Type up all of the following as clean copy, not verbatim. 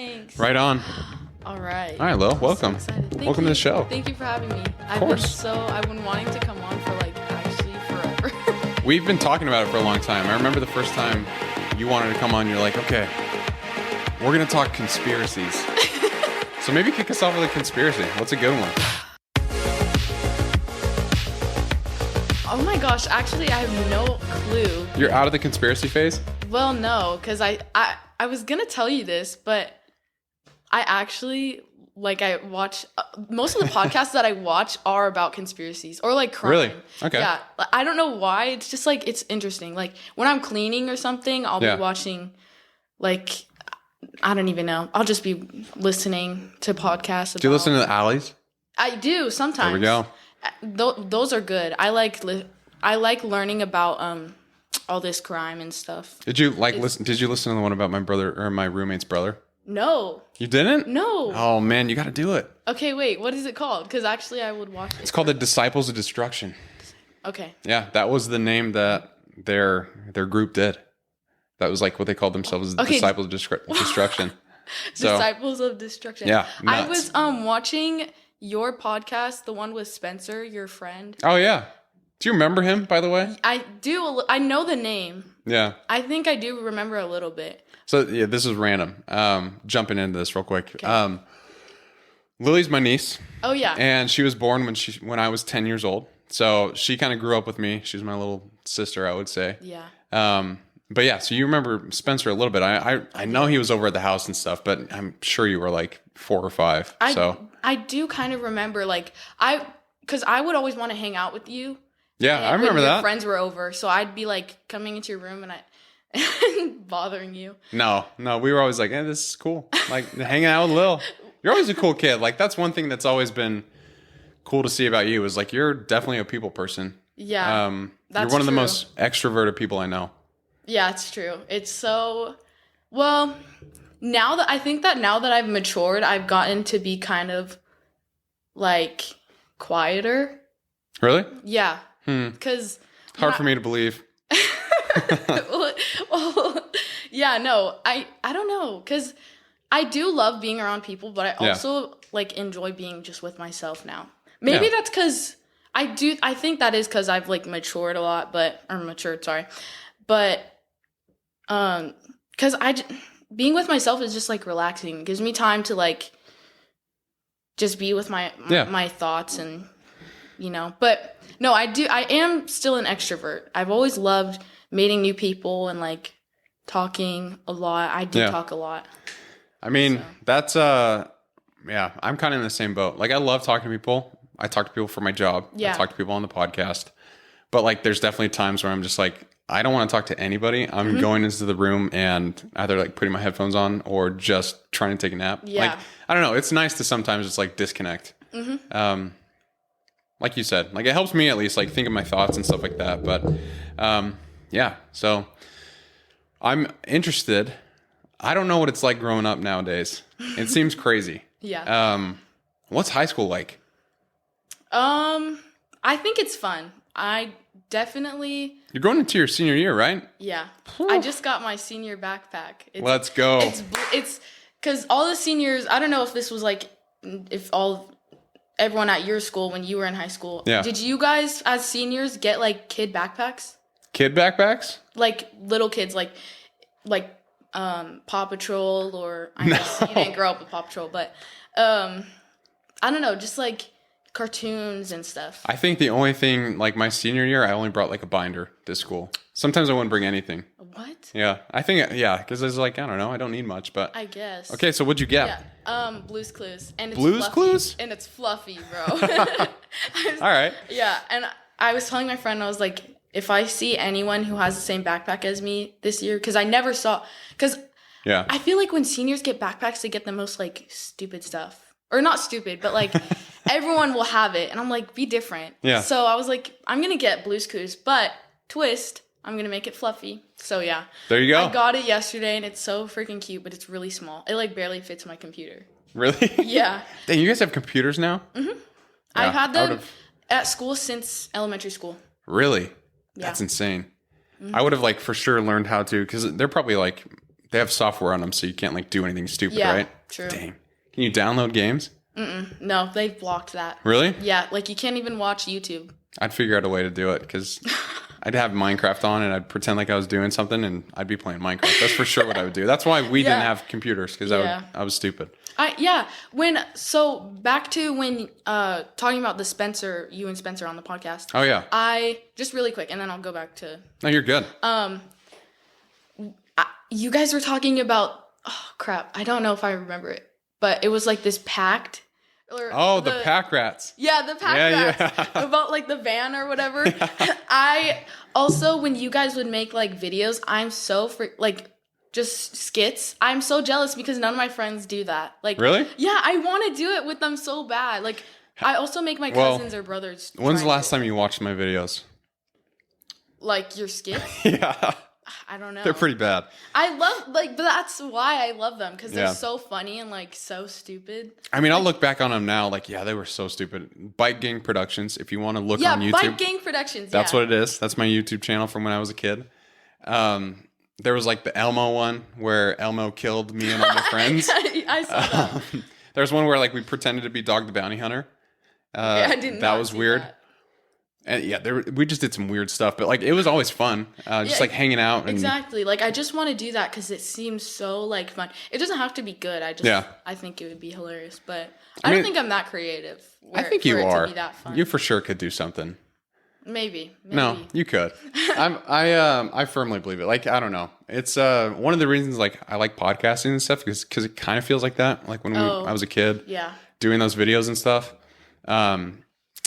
Thanks. Right on. All right. All right, Lil, welcome. So excited. Welcome to the show. Thank you for having me. course. I've been wanting to come on for actually forever. We've been talking about it for a long time. I remember the first time you wanted to come on, you're like, okay, we're going to talk conspiracies. So maybe kick us off with a conspiracy. What's a good one? Oh my gosh, actually I have no clue. You're out of the conspiracy phase? Well, no, because I was going to tell you this, but I actually, I watch, most of the podcasts that I watch are about conspiracies or crime. Really? Okay. Yeah. I don't know why. It's just it's interesting. When I'm cleaning or something, I'll be watching, I don't even know. I'll just be listening to podcasts. Do you listen to the Alleys? I do sometimes. There we go. Those are good. I like learning about all this crime and stuff. Did you listen? Did you listen to the one about my brother or my roommate's brother? No. You didn't? No. Oh man, you got to do it. Okay, wait. What is it called? Because actually, I would watch it. It's called the Disciples of Destruction. Okay. Yeah, that was the name that their group did. That was what they called themselves, the Disciples of Destruction. So, Disciples of Destruction. Yeah, nuts. I was watching your podcast, the one with Spencer, your friend. Oh yeah. Do you remember him, by the way? I do. I know the name. Yeah. I think I do remember a little bit. So yeah, this is random. Jumping into this real quick. Okay. Lily's my niece. Oh yeah. And she was born when I was 10 years old. So she kind of grew up with me. She's my little sister, I would say. Yeah. But yeah, so you remember Spencer a little bit. I know he was over at the house and stuff, but I'm sure you were 4 or 5. I do kind of remember because I would always want to hang out with you. Yeah, I remember when that. Your friends were over, so I'd be coming into your room and bothering you. No, we were always this is cool. Hanging out with Lil. You're always a cool kid. That's one thing that's always been cool to see about you is you're definitely a people person. Yeah. You're one of the most extroverted people I know. Yeah, it's true. It's so well, now that I've matured, I've gotten to be kind of quieter. Really? Yeah. Because hard for me to believe. well, yeah, no, I don't know, because I do love being around people, but I also enjoy being just with myself now. Maybe that's because I think that is because I've matured a lot, but because being with myself is just relaxing. It gives me time to just be with my thoughts and but no, I am still an extrovert. I've always loved meeting new people and talking a lot. I do talk a lot. I mean, that's I'm kind of in the same boat. I love talking to people. I talk to people for my job. Yeah. I talk to people on the podcast. But there's definitely times where I'm just I don't want to talk to anybody. I'm going into the room and either putting my headphones on or just trying to take a nap. Yeah. I don't know. It's nice to sometimes just disconnect. Like you said, it helps me at least think of my thoughts and stuff like that. But yeah, so I'm interested. I don't know what it's like growing up nowadays. It seems crazy. Yeah. What's high school like? I think it's fun. I definitely. You're going into your senior year, right? Yeah. I just got my senior backpack. Let's go. It's because all the seniors. I don't know if this was if everyone at your school when you were in high school. Yeah. Did you guys as seniors get kid backpacks? Kid backpacks? Little kids, Paw Patrol, or I guess you didn't grow up with Paw Patrol, but I don't know, just cartoons and stuff. I think the only thing my senior year, I only brought a binder to school. Sometimes I wouldn't bring anything. What? Yeah, I think because it's I don't know, I don't need much, but I guess. Okay, so what'd you get? Yeah, Blue's Clues, and it's Blue's fluffy, Clues, and it's fluffy, bro. All right. Yeah, and I was telling my friend, I was if I see anyone who has the same backpack as me this year, because I never saw, yeah, I feel when seniors get backpacks, they get the most stupid stuff, or not stupid, but everyone will have it, and I'm be different. Yeah. So I was I'm gonna get Blue's Clues, but twist, I'm gonna make it fluffy. So yeah. There you go. I got it yesterday, and it's so freaking cute, but it's really small. It barely fits my computer. Really? Yeah. Dang, you guys have computers now? Mm-hmm. Yeah, I've had them at school since elementary school. Really? Yeah. That's insane. Mm-hmm. I would have for sure learned how to, because they're probably they have software on them, so you can't like do anything stupid, right? True. Dang. Can you download games? No, they've blocked that. Really? Yeah, like you can't even watch YouTube. I'd figure out a way to do it because I'd have Minecraft on and I'd pretend like I was doing something and I'd be playing Minecraft. That's for sure what I would do. That's why we didn't have computers because I was stupid. So back to when talking about you and Spencer on the podcast. Oh yeah. I just really quick, and then I'll go back to. No, you're good. You guys were talking about. Oh crap! I don't know if I remember it, but it was like this pact. The pack rats. Yeah, the pack rats. Yeah. About like the van or whatever. I also, when you guys would make like videos, I'm so just skits. I'm so jealous because none of my friends do that. Like, really? Yeah, I want to do it with them so bad. Like, I also make my cousins or brothers. When's the last time you watched my videos? Like your skits? Yeah. I don't know. They're pretty bad. I love but that's why I love them because they're so funny and like so stupid. I mean, I'll look back on them now. Like, yeah, they were so stupid. Bike Gang Productions. If you want to look on YouTube, Bike Gang Productions. That's what it is. That's my YouTube channel from when I was a kid. There was like the Elmo one where Elmo killed me and all my friends. I saw that. There's one where like we pretended to be Dog the Bounty Hunter. I didn't. That was weird. That. And we just did some weird stuff, but like it was always fun. Just like hanging out. Exactly. Like I just want to do that because it seems so like fun. It doesn't have to be good. I think it would be hilarious, but I don't think I'm that creative. I think you are. To be that fun. You for sure could do something. Maybe. No, you could. I firmly believe it. Like, I don't know. It's one of the reasons like I like podcasting and stuff because it kind of feels like that. Like when I was a kid, doing those videos and stuff. But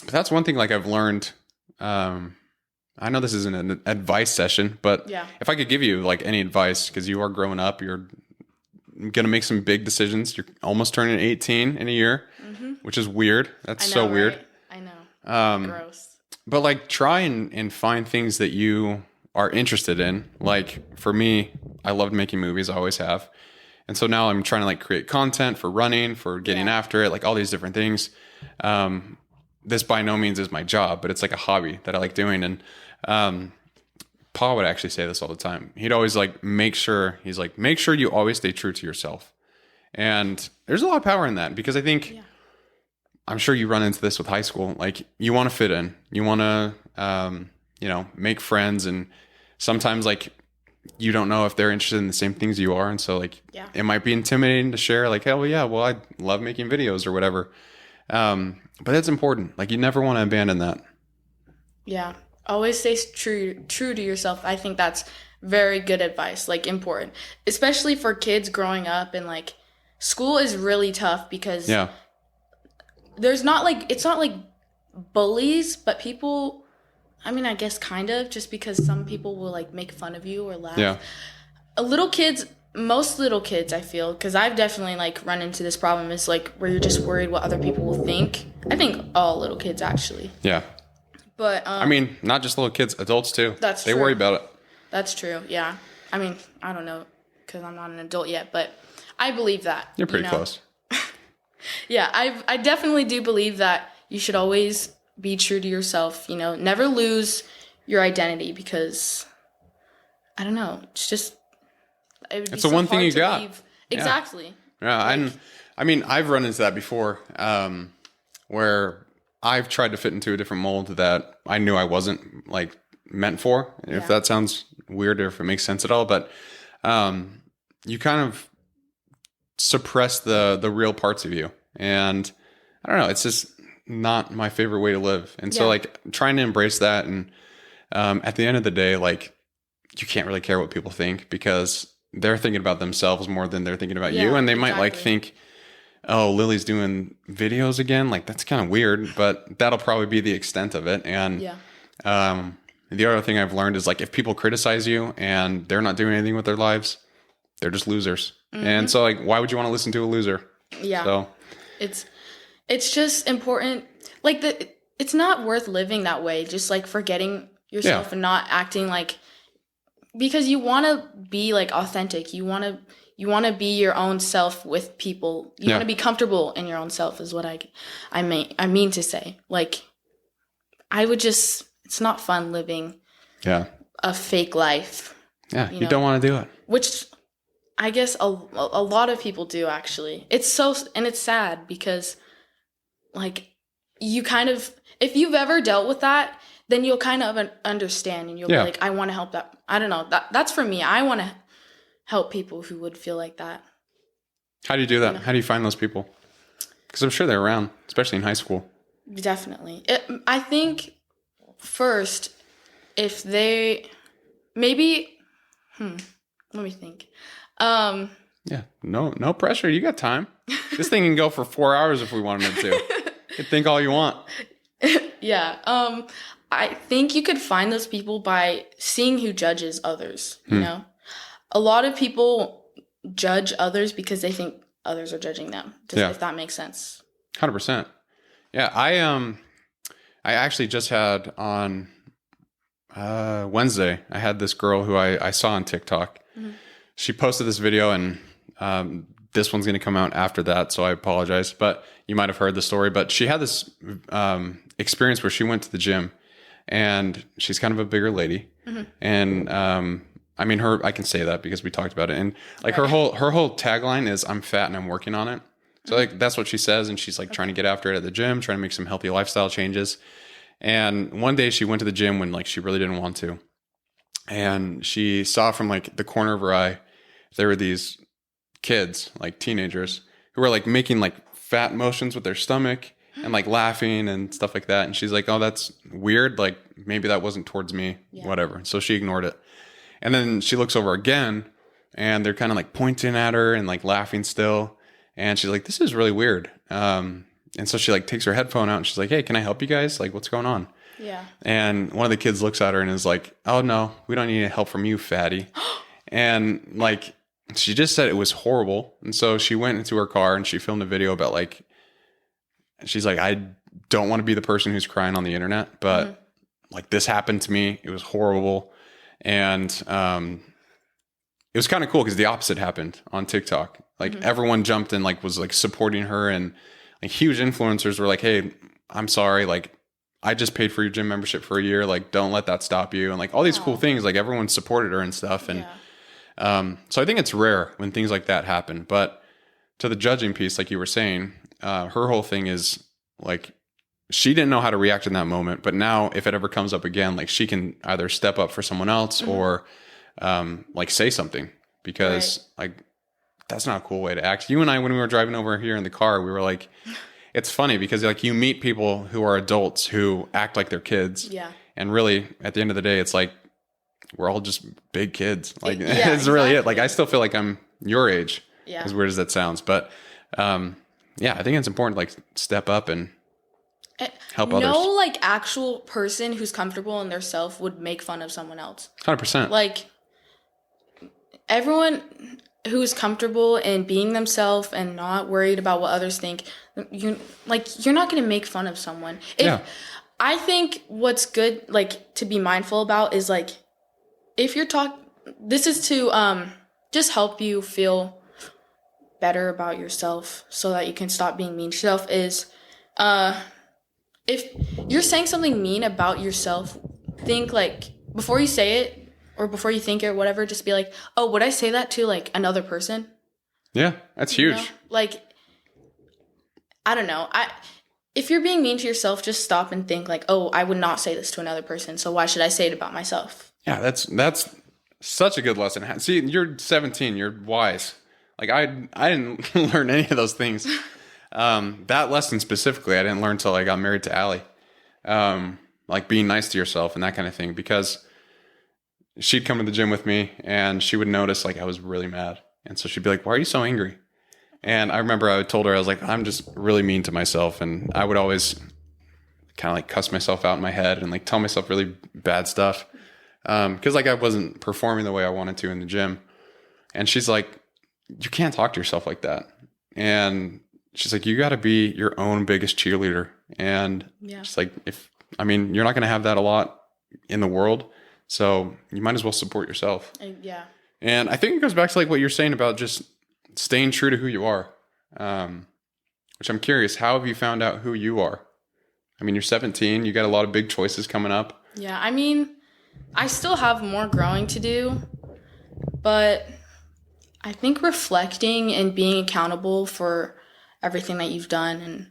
that's one thing like I've learned. I know this isn't an advice session, but if I could give you like any advice, because you are growing up, you're gonna make some big decisions. You're almost turning 18 in a year, which is weird. That's so weird. I know. Gross. But like try and find things that you are interested in. Like for me, I loved making movies. I always have. And so now I'm trying to like create content for running, for getting after it, like all these different things. This by no means is my job, but it's like a hobby that I like doing. And Paul would actually say this all the time. He'd always like make sure you always stay true to yourself. And there's a lot of power in that because I think I'm sure you run into this with high school. Like you want to fit in, you want to, make friends. And sometimes like you don't know if they're interested in the same things you are. And so like, it might be intimidating to share like, oh yeah, well, I love making videos or whatever. But that's important. Like you never want to abandon that. Yeah. Always stay true to yourself. I think that's very good advice, like important, especially for kids growing up and like school is really tough because it's not like bullies, but people, I mean, I guess kind of just because some people will like make fun of you or laugh. Yeah. Most little kids, I feel, because I've definitely like run into this problem is like where you're just worried what other people will think. I think all little kids actually. Yeah. But I mean, not just little kids, adults too. That's true. They worry about it. That's true. Yeah. I mean, I don't know because I'm not an adult yet, but I believe that. You're pretty close. Yeah, I definitely do believe that you should always be true to yourself. You know, never lose your identity because I don't know. It's just. It's the one thing you got. Leave. Exactly. Yeah, and I mean, I've run into that before, where I've tried to fit into a different mold that I knew I wasn't like meant for. If that sounds weird or if it makes sense at all, but you kind of suppress the real parts of you, and I don't know. It's just not my favorite way to live, and so like trying to embrace that, and at the end of the day, like you can't really care what people think because they're thinking about themselves more than they're thinking about you. And they might like think, oh, Lily's doing videos again. Like that's kind of weird, but that'll probably be the extent of it. And the other thing I've learned is like, if people criticize you and they're not doing anything with their lives, they're just losers. And so like, why would you want to listen to a loser? Yeah. So it's just important. Like it's not worth living that way. Just like forgetting yourself and not acting like, because you want to be like authentic. You want to be your own self with people. You want to be comfortable in your own self is what I mean to say. Like it's not fun living a fake life. Yeah, you don't want to do it. Which I guess a lot of people do, actually. And it's sad because, like, you kind of, if you've ever dealt with that, then you'll kind of understand and you'll be like, I want to help that. I don't know. That's for me. I want to help people who would feel like that. How do you do that? How do you find those people? Because I'm sure they're around, especially in high school. Definitely. I think first, if they, maybe, let me think. Yeah, no pressure. You got time. This thing can go for 4 hours if we wanted it to. You can think all you want. Yeah. I think you could find those people by seeing who judges others, you know? A lot of people judge others because they think others are judging them. If that makes sense. 100%. Yeah, I actually just had on Wednesday, I had this girl who I saw on TikTok. Mm-hmm. She posted this video, and this one's going to come out after that, so I apologize. But you might have heard the story. But she had this experience where she went to the gym, and she's kind of a bigger lady. Mm-hmm. And I mean, I can say that because we talked about it. And like her whole tagline is, "I'm fat and I'm working on it." So like that's what she says, and she's like trying to get after it at the gym, trying to make some healthy lifestyle changes. And one day she went to the gym when like she really didn't want to. And she saw from like the corner of her eye, there were these kids, like teenagers, who were like making like fat motions with their stomach and like laughing and stuff like that. And she's like, oh, that's weird. Like maybe that wasn't towards me, whatever. So she ignored it. And then she looks over again and they're kind of like pointing at her and like laughing still. And she's like, this is really weird. And so she like takes her headphone out and she's like, hey, can I help you guys? Like, what's going on? Yeah. And one of the kids looks at her and is like, oh no, we don't need any help from you, fatty. And like, she just said it was horrible. And so she went into her car and she filmed a video about like, she's like, I don't want to be the person who's crying on the internet, but like this happened to me. It was horrible. And it was kind of cool because the opposite happened on TikTok. Like everyone jumped and like was like supporting her, and like huge influencers were like, hey, I'm sorry. Like I just paid for your gym membership for a year. Like don't let that stop you. And like all these cool things, like everyone supported her and stuff. And so I think it's rare when things like that happen. But to the judging piece, like you were saying, her whole thing is like, she didn't know how to react in that moment, but now if it ever comes up again, like she can either step up for someone else or like say something, because like that's not a cool way to act. You and I, when we were driving over here in the car, we were like, it's funny because like you meet people who are adults who act like they're kids. Yeah. And really at the end of the day, it's like, we're all just big kids. Like it's really it. Like I still feel like I'm your age, as weird as that sounds. But yeah, I think it's important to like step up and help others. No like actual person who's comfortable in their self would make fun of someone else. 100%. Like everyone who's comfortable in being themselves and not worried about what others think, you're not going to make fun of someone. I think what's good, like, to be mindful about is like, if you're this is to just help you feel better about yourself so that you can stop being mean to yourself, is if you're saying something mean about yourself, think like, before you say it, or before you think it or whatever, just be like, oh, would I say that to like another person? Yeah, that's huge. You know? Like, I don't know. If you're being mean to yourself, just stop and think like, oh, I would not say this to another person, so why should I say it about myself? Yeah, that's such a good lesson. See, you're 17, you're wise. Like I didn't learn any of those things. That lesson specifically, I didn't learn until I got married to Allie. Like being nice to yourself and that kind of thing, because she'd come to the gym with me and she would notice like I was really mad. And so she'd be like, why are you so angry? And I remember I told her, I was like, I'm just really mean to myself. And I would always kind of like cuss myself out in my head and like tell myself really bad stuff. Cause like I wasn't performing the way I wanted to in the gym. And she's like, you can't talk to yourself like that. And she's like, you got to be your own biggest cheerleader. And she's like, you're not going to have that a lot in the world. So you might as well support yourself. Yeah. And I think it goes back to like what you're saying about just staying true to who you are. Which I'm curious, how have you found out who you are? I mean, you're 17, you got a lot of big choices coming up. Yeah. I mean, I still have more growing to do, but I think reflecting and being accountable for everything that you've done,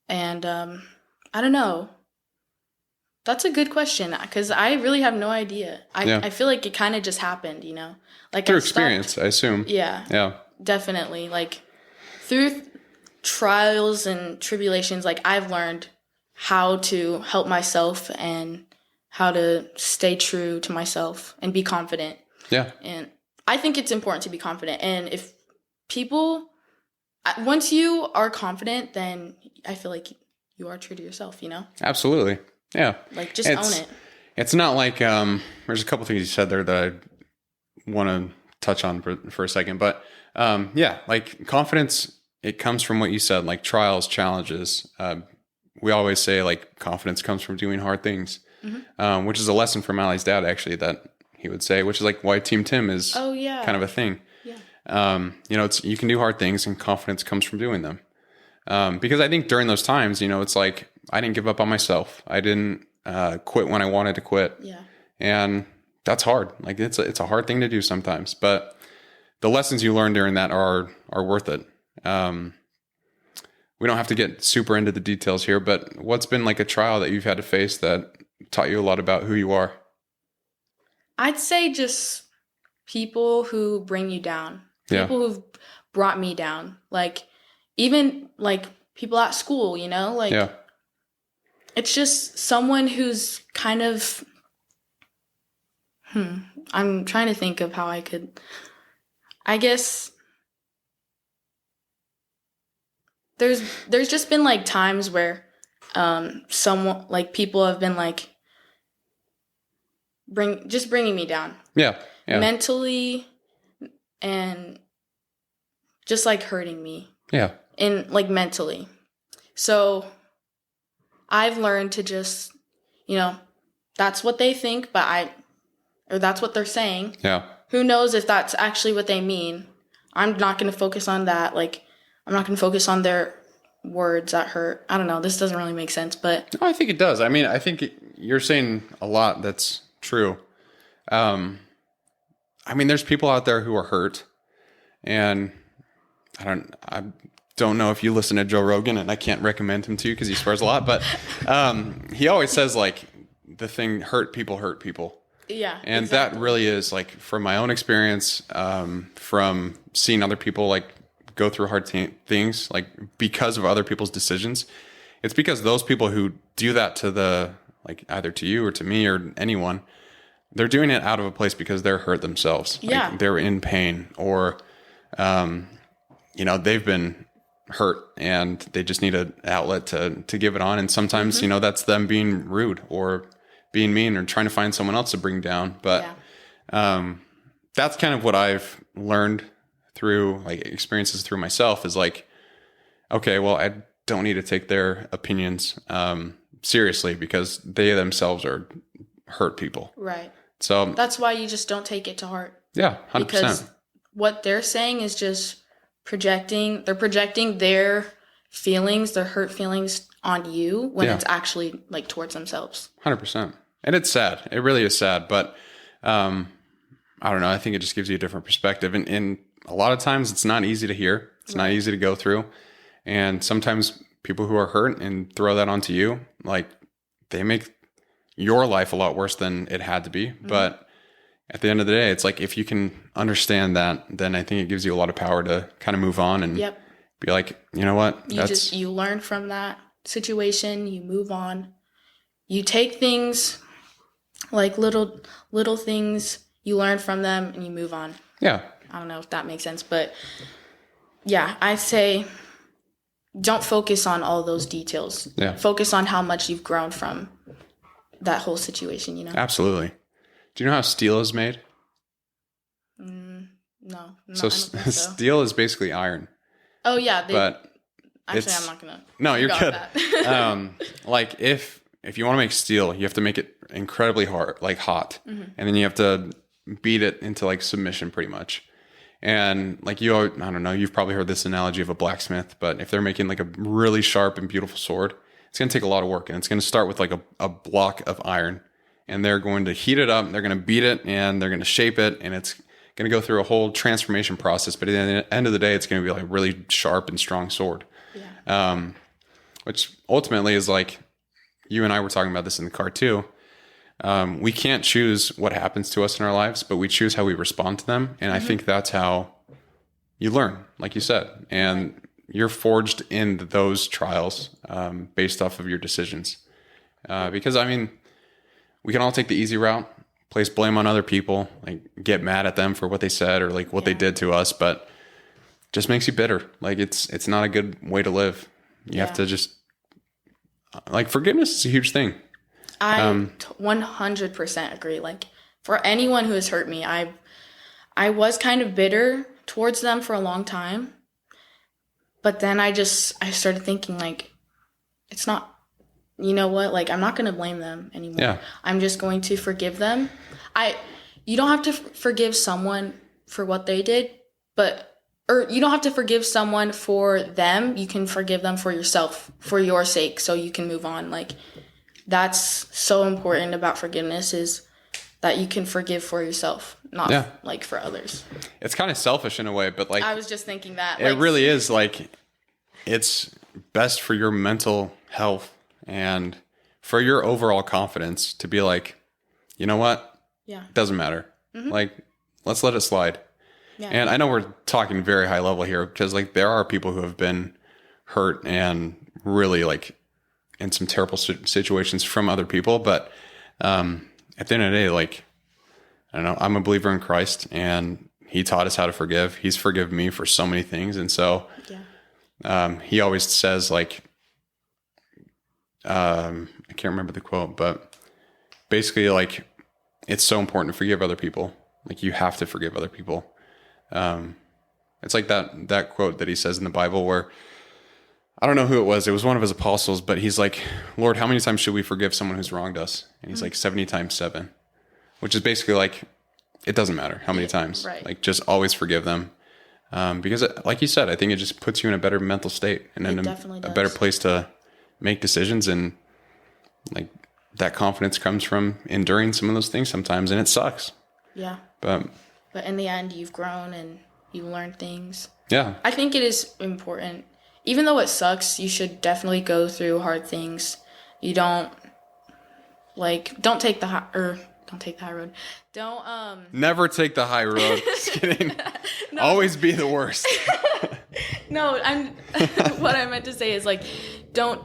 and I don't know. That's a good question because I really have no idea. I feel like it kind of just happened, like through experience, I assume. Yeah, definitely. Like through trials and tribulations, like I've learned how to help myself and how to stay true to myself and be confident. Yeah. And I think it's important to be confident. And if people, once you are confident, then I feel like you are true to yourself, Absolutely. Yeah. Like just own it. It's not like, there's a couple things you said there that I want to touch on for a second, but yeah, like confidence, it comes from what you said, like trials, challenges. We always say like confidence comes from doing hard things, which is a lesson from Allie's dad, actually, that he would say, which is like why Team Tim is kind of a thing. Yeah. You can do hard things and confidence comes from doing them. Because I think during those times, it's like I didn't give up on myself. I didn't quit when I wanted to quit. Yeah. And that's hard. Like it's a hard thing to do sometimes, but the lessons you learn during that are worth it. We don't have to get super into the details here, but what's been like a trial that you've had to face that taught you a lot about who you are? I'd say just people who bring you down. People who've brought me down. Like even like people at school, like it's just someone who's kind of I'm trying to think of how I could, I guess there's just been like times where someone like people have been like bringing me down. Yeah. Mentally and just like hurting me. Yeah. And like mentally. So I've learned to just, that's what they think, or that's what they're saying. Yeah. Who knows if that's actually what they mean? I'm not going to focus on that. Like, I'm not going to focus on their words that hurt. I don't know. This doesn't really make sense, but. No, I think it does. I mean, I think you're saying a lot that's true. There's people out there who are hurt, and I don't know if you listen to Joe Rogan, and I can't recommend him to you because he swears a lot, but he always says like the thing, hurt people. Yeah. And exactly. That really is like from my own experience, from seeing other people like go through hard things, like because of other people's decisions. It's because those people who do that to either to you or to me or anyone, they're doing it out of a place because they're hurt themselves. Yeah. Like they're in pain or, they've been hurt and they just need an outlet to give it on. And sometimes, that's them being rude or being mean or trying to find someone else to bring down. But that's kind of what I've learned through like experiences through myself is like, okay, well, I don't need to take their opinions seriously because they themselves are hurt people. Right. So that's why you just don't take it to heart. Yeah, 100%. Because what they're saying is just they're projecting their feelings, their hurt feelings on you when it's actually like towards themselves. 100%. And it's sad. It really is sad. But I don't know. I think it just gives you a different perspective. And a lot of times it's not easy to hear. It's not easy to go through. And sometimes people who are hurt and throw that onto you, like they make your life a lot worse than it had to be. Mm-hmm. But at the end of the day, it's like if you can understand that, then I think it gives you a lot of power to kind of move on and be like, you know what? You learn from that situation, you move on. You take things like little things, you learn from them and you move on. Yeah. I don't know if that makes sense, but yeah, I say don't focus on all those details. Yeah. Focus on how much you've grown from that whole situation, Absolutely. Do you know how steel is made? No. So steel is basically iron. Oh yeah, but actually I'm not gonna. No, you're good. Like if you want to make steel, you have to make it incredibly hard, like hot, and then you have to beat it into like submission, pretty much. And like I don't know, you've probably heard this analogy of a blacksmith, but if they're making like a really sharp and beautiful sword, it's going to take a lot of work, and it's going to start with like a block of iron, and they're going to heat it up, they're going to beat it, and they're going to shape it, and it's going to go through a whole transformation process, but at the end of the day, it's going to be like a really sharp and strong sword. Yeah. Which ultimately is like, you and I were talking about this in the car too. We can't choose what happens to us in our lives, but we choose how we respond to them. And I think that's how you learn, like you said, and you're forged in those trials based off of your decisions. Because I mean, we can all take the easy route, place blame on other people, like get mad at them for what they said or like what they did to us, but it just makes you bitter. Like it's not a good way to live. You have to just like forgiveness is a huge thing. I 100% agree. Like for anyone who has hurt me, I was kind of bitter towards them for a long time. But then I started thinking like, it's not, you know what? Like, I'm not going to blame them anymore. Yeah. I'm just going to forgive them. You don't have to forgive someone for what they did, or you don't have to forgive someone for them. You can forgive them for yourself, for your sake, so you can move on. Like, that's so important about forgiveness is that you can forgive for yourself, not like for others. It's kind of selfish in a way, but like I was just thinking that it really is like it's best for your mental health and for your overall confidence to be like, you know what? Yeah. It doesn't matter. Mm-hmm. Like, let's let it slide. Yeah. And I know we're talking very high level here because like there are people who have been hurt and really like in some terrible situations from other people. But at the end of the day, like, I don't know, I'm a believer in Christ and he taught us how to forgive. He's forgiven me for so many things. And so he always says like, I can't remember the quote, but basically like, it's so important to forgive other people. Like you have to forgive other people. It's like that quote that he says in the Bible where I don't know who it was. It was one of his apostles, but he's like, Lord, how many times should we forgive someone who's wronged us? And he's like 70 times 7, which is basically like, it doesn't matter how many times, like just always forgive them. Because like you said, I think it just puts you in a better mental state and in a better place to make decisions. And like that confidence comes from enduring some of those things sometimes. And it sucks. Yeah. But in the end, you've grown and you learned things. Yeah. I think it is important. Even though it sucks, you should definitely go through hard things. You don't take the high road. Never take the high road. Just kidding. No. Always be the worst. No, what I meant to say is like, don't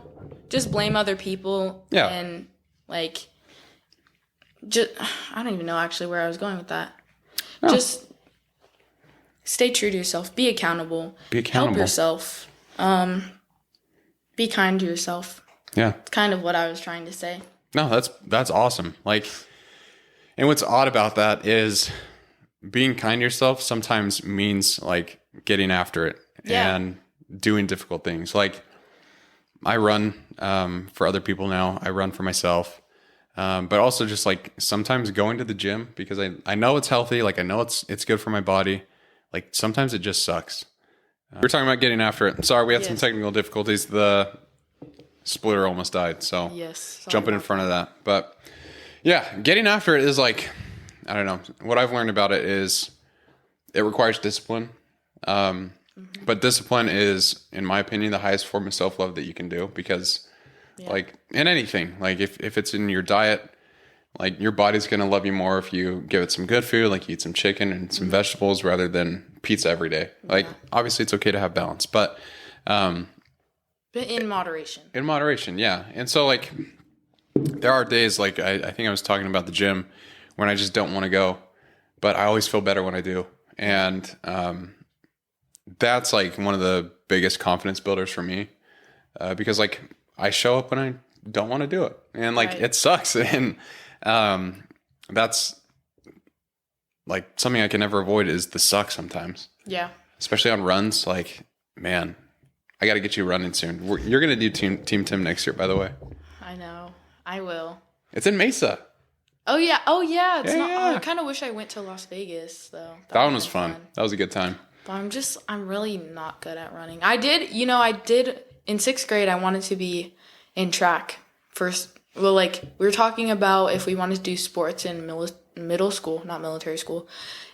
just blame other people. Yeah. And like, I don't even know actually where I was going with that. No. Just stay true to yourself. Be accountable. Help yourself. Be kind to yourself. Yeah. It's kind of what I was trying to say. No, that's awesome. Like, and what's odd about that is being kind to yourself sometimes means like getting after it and doing difficult things. Like I run, for other people now, I run for myself. But also just like sometimes going to the gym because I know it's healthy. Like I know it's good for my body. Like sometimes it just sucks. We're talking about getting after it. Sorry, we had some technical difficulties. The splitter almost died, so jumping in front of that. But yeah, getting after it is like, I don't know. What I've learned about it is it requires discipline. But discipline is, in my opinion, the highest form of self-love that you can do because like in anything, like if it's in your diet, like your body's going to love you more if you give it some good food, like you eat some chicken and some vegetables rather than pizza every day. Like obviously it's okay to have balance, but in moderation. In moderation, yeah. And so like there are days like I think I was talking about the gym when I just don't want to go, but I always feel better when I do. And that's like one of the biggest confidence builders for me because like I show up when I don't want to do it and like it sucks. And that's like something I can never avoid is the suck sometimes. Yeah. Especially on runs. Like, man, I got to get you running soon. You're going to do Team Tim next year, by the way. I know. I will. It's in Mesa. Oh, yeah. It's not. Yeah. I kind of wish I went to Las Vegas, though. That one was fun. That was a good time. But I'm really not good at running. I did in 6th grade, I wanted to be in track first. Well, like we were talking about if we wanted to do sports in middle school, not military school.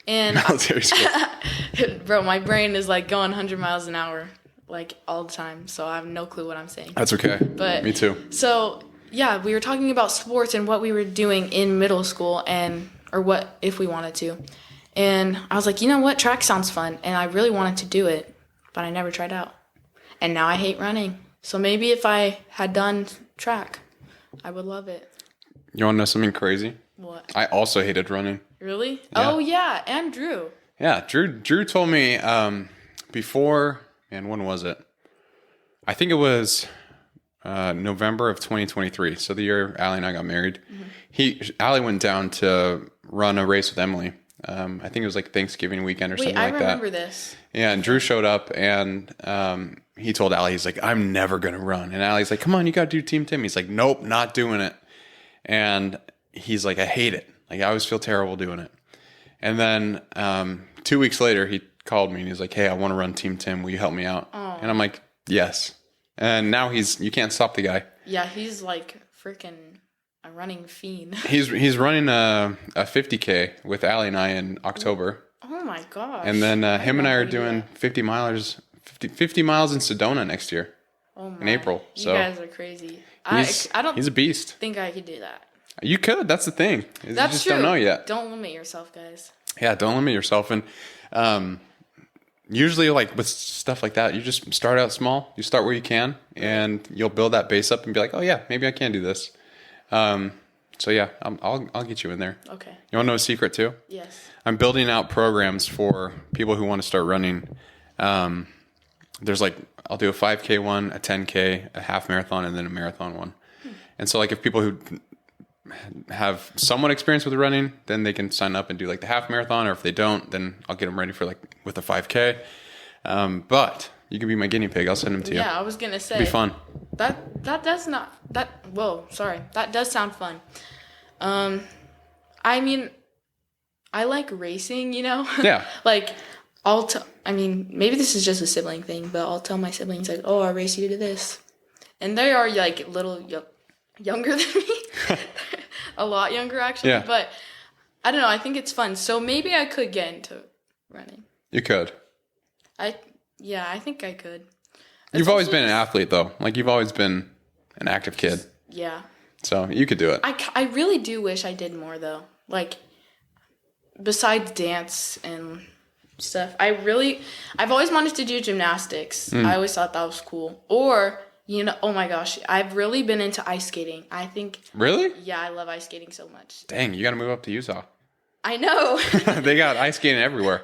And Military school. bro, my brain is like going 100 miles an hour like all the time. So I have no clue what I'm saying. That's okay. But me too. So yeah, we were talking about sports and what we were doing in middle school or what if we wanted to. And I was like, you know what? Track sounds fun. And I really wanted to do it, but I never tried out. And now I hate running. So maybe if I had done track, I would love it. You want to know something crazy? What? I also hated running. Really? Yeah. Oh, yeah. And Drew. Yeah, Drew told me before, and when was it? I think it was November of 2023. So the year Allie and I got married. Mm-hmm. Allie went down to run a race with Emily. I think it was like Thanksgiving weekend or something like that. I remember this. Yeah, and Drew showed up and he told Allie, he's like, I'm never going to run. And Allie's like, come on, you got to do Team Tim. He's like, nope, not doing it. And he's like, I hate it. Like, I always feel terrible doing it. And then 2 weeks later, he called me and he's like, hey, I want to run Team Tim. Will you help me out? Oh. And I'm like, yes. And now you can't stop the guy. Yeah, he's like freaking a running fiend. He's running a 50K with Allie and I in October. Oh my gosh. And then him and I are doing 50 miles in Sedona next year. Oh my. In April. So you guys are crazy. He's a beast. Think I could do that. You could. That's the thing. That's you just true. Don't know yet. Don't limit yourself, guys. Yeah, don't limit yourself. And usually, like with stuff like that, you just start out small. You start where you can, and you'll build that base up and be like, oh yeah, maybe I can do this. So yeah, I'll get you in there. Okay. You want to know a secret too? Yes. I'm building out programs for people who want to start running. There's like, I'll do a 5K one, a 10K, a half marathon, and then a marathon one. And so like if people who have somewhat experience with running, then they can sign up and do like the half marathon, or if they don't, then I'll get them ready for like with a 5K. But you can be my guinea pig. I'll send them to you. Yeah, I was gonna say. It'll be fun. That does sound fun. I mean, I like racing, you know? Yeah. Like, maybe this is just a sibling thing, but I'll tell my siblings, like, oh, I'll race you to this. And they are, like, a little younger than me. A lot younger, actually. Yeah. But, I don't know, I think it's fun. So maybe I could get into running. You could. I think I could. You've always been an athlete, though. Like, you've always been an active kid. Yeah. So, you could do it. I really do wish I did more, though. Like, besides dance and stuff, I've always wanted to do gymnastics. I always thought that was cool. Or, oh my gosh, I've really been into ice skating. I think. Really? Yeah, I love ice skating so much. Dang, you got to move up to Utah. I know. They got ice skating everywhere.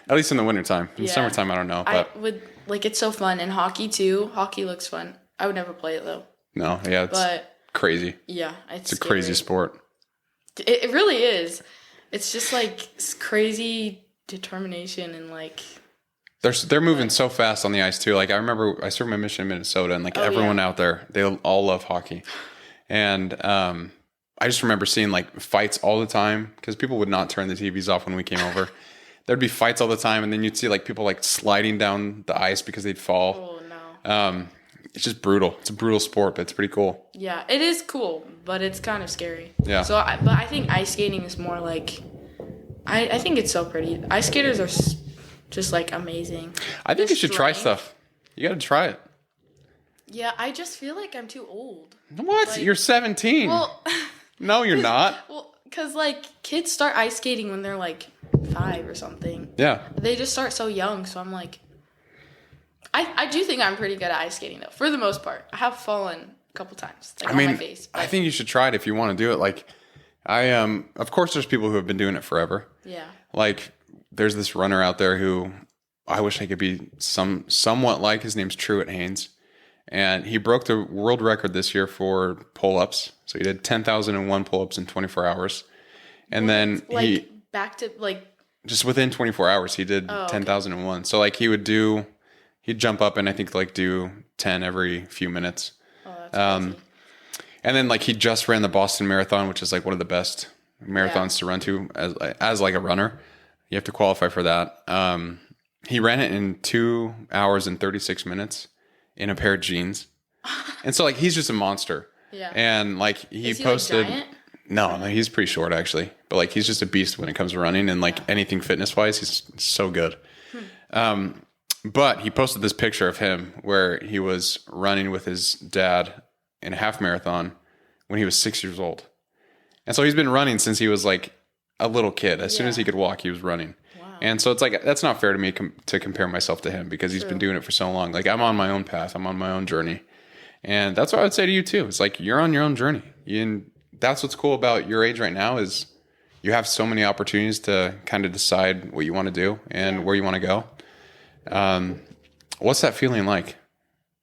At least in the wintertime. In the summertime, I don't know. But I would, it's so fun. And hockey, too. Hockey looks fun. I would never play it, though. No, yeah, it's crazy. Yeah, it's a crazy sport. It really is. It's just, like, crazy determination and, like... They're moving so fast on the ice, too. Like, I remember I served my mission in Minnesota, and, like, everyone out there, they all love hockey. And I just remember seeing, like, fights all the time because people would not turn the TVs off when we came over. There'd be fights all the time, and then you'd see, like, people, like, sliding down the ice because they'd fall. Oh, no. It's just brutal. It's a brutal sport, but it's pretty cool. Yeah, it is cool, but it's kind of scary. Yeah. So, but I think ice skating is more like... I think it's so pretty. Ice skaters are just, like, amazing. I think you should try stuff. You got to try it. Yeah, I just feel like I'm too old. What? Like, you're 17. Well... No, you're not. Well, because, like, kids start ice skating when they're, like, 5 or something. Yeah. They just start so young, so I'm like... I do think I'm pretty good at ice skating, though, for the most part. I have fallen a couple times, like, on my face. But... I think you should try it if you want to do it. Like, of course, there's people who have been doing it forever. Yeah. Like, there's this runner out there who I wish I could be somewhat like. His name's Truett Haynes. And he broke the world record this year for pull-ups. So he did 10,001 pull-ups in 24 hours. And then he... back to, like... Just within 24 hours, he did 10,001. So, like, he'd jump up and I think, like, do 10 every few minutes. Oh, that's crazy. And then, like, he just ran the Boston Marathon, which is, like, one of the best marathons to run to as like, a runner. You have to qualify for that. He ran it in 2 hours and 36 minutes in a pair of jeans. And so, like, he's just a monster. Yeah. And, like, he posted... Like, giant? No, he's pretty short actually, but like he's just a beast when it comes to running and like anything fitness wise, he's so good. But he posted this picture of him where he was running with his dad in a half marathon when he was 6 years old. And so he's been running since he was like a little kid. As soon as he could walk, he was running. Wow. And so it's like, that's not fair to me to compare myself to him because he's been doing it for so long. Like I'm on my own path. I'm on my own journey. And that's what I would say to you too. It's like, you're on your own journey. And that's what's cool about your age right now is you have so many opportunities to kind of decide what you want to do and where you want to go. What's that feeling like?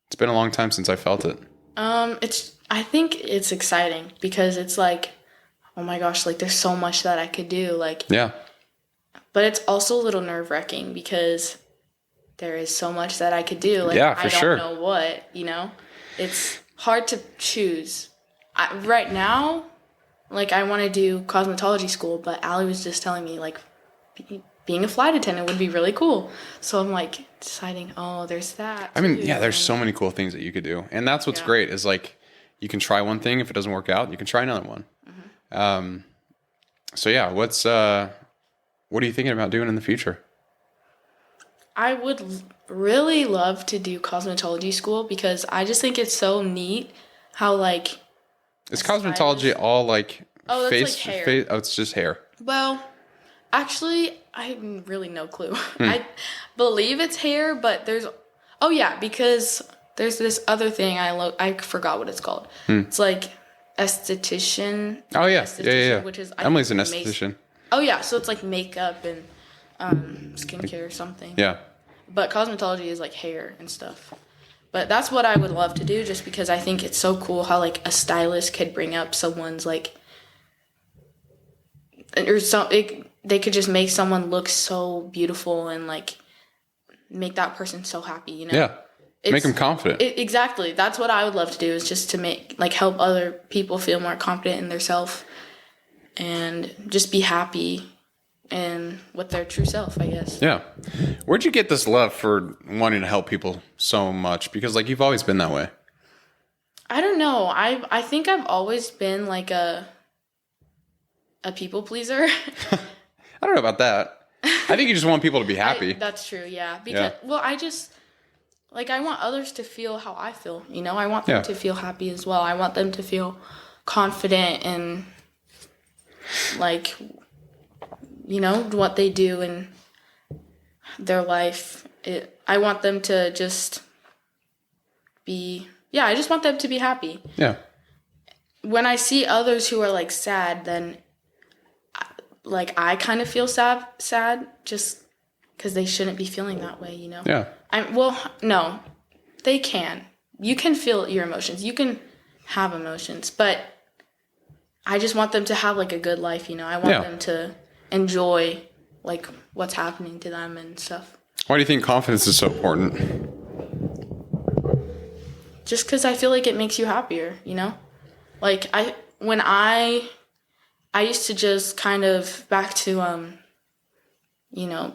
It's been a long time since I felt it. I think it's exciting because it's like, oh my gosh, like there's so much that I could do. Like, yeah. But it's also a little nerve wracking because there is so much that I could do. Like, I don't know what, it's hard to choose. Right now, like I want to do cosmetology school, but Allie was just telling me like being a flight attendant would be really cool. So I'm like deciding, there's that. I mean, there's so many cool things that you could do. And that's what's great is like, you can try one thing. If it doesn't work out, you can try another one. Mm-hmm. So yeah, what are you thinking about doing in the future? I would really love to do cosmetology school because I just think it's so neat how like. Is cosmetology all like face? Like hair. It's just hair. Well, actually, I have really no clue. I believe it's hair, but because there's this other thing I forgot what it's called. It's like esthetician. Oh yeah, yeah. Which is Emily's an esthetician. Oh yeah, so it's like makeup and skincare or something. Yeah. But cosmetology is like hair and stuff. But that's what I would love to do, just because I think it's so cool how like a stylist could bring up someone's like, they could just make someone look so beautiful and like make that person so happy, Yeah. Make them confident. Exactly. That's what I would love to do, is just to help other people feel more confident in themselves and just be happy and with their true self, I guess. Yeah. Where'd you get this love for wanting to help people so much? Because like you've always been that way. I don't know. I think I've always been like a people pleaser. I don't know about that. I think you just want people to be happy. That's true, yeah. Because I just I want others to feel how I feel, I want them to feel happy as well. I want them to feel confident in what they do in their life. I want them to just be, I just want them to be happy. Yeah. When I see others who are sad, then I kind of feel sad just because they shouldn't be feeling that way, Yeah. No, they can. You can feel your emotions. You can have emotions, but I just want them to have a good life, I want them to enjoy what's happening to them and stuff. Why do you think confidence is so important? Just because I feel like it makes you happier, I used to just kind of back to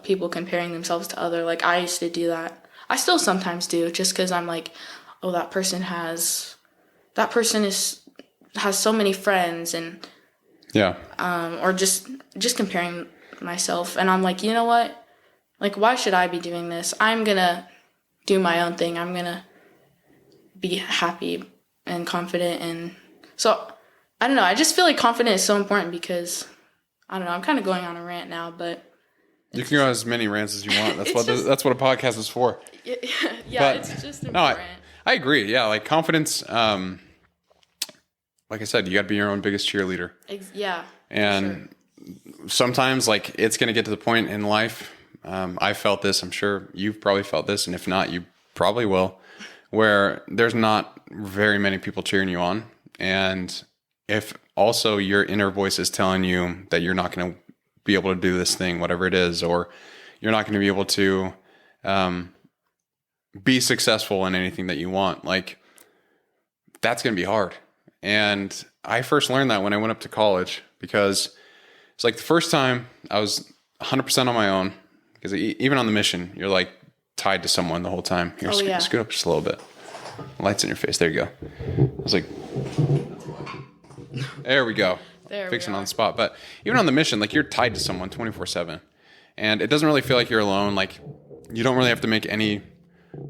people comparing themselves to other, I used to do that. I still sometimes do, just because I'm that person has so many friends, and or just comparing myself, and I'm you know what, why should I be doing this? I'm gonna do my own thing. I'm gonna be happy and confident, and so I don't know. I just feel like confidence is so important because I don't know. I'm kind of going on a rant now, but you can go as many rants as you want. That's what a podcast is for. Yeah, but it's just important. No, I agree. Yeah, confidence. Like I said, you got to be your own biggest cheerleader. Yeah. And sometimes, it's going to get to the point in life. I felt this. I'm sure you've probably felt this, and if not, you probably will, where there's not very many people cheering you on, and if also your inner voice is telling you that you're not going to be able to do this thing, whatever it is, or you're not going to be able to be successful in anything that you want, that's going to be hard. And I first learned that when I went up to college, because it's the first time I was 100% on my own, because even on the mission, you're tied to someone the whole time. Here, scoot up just a little bit. Lights in your face. There you go. I was there we go. fixing on the spot. But even on the mission, like you're tied to someone 24/7, and it doesn't really feel like you're alone. Like you don't really have to make any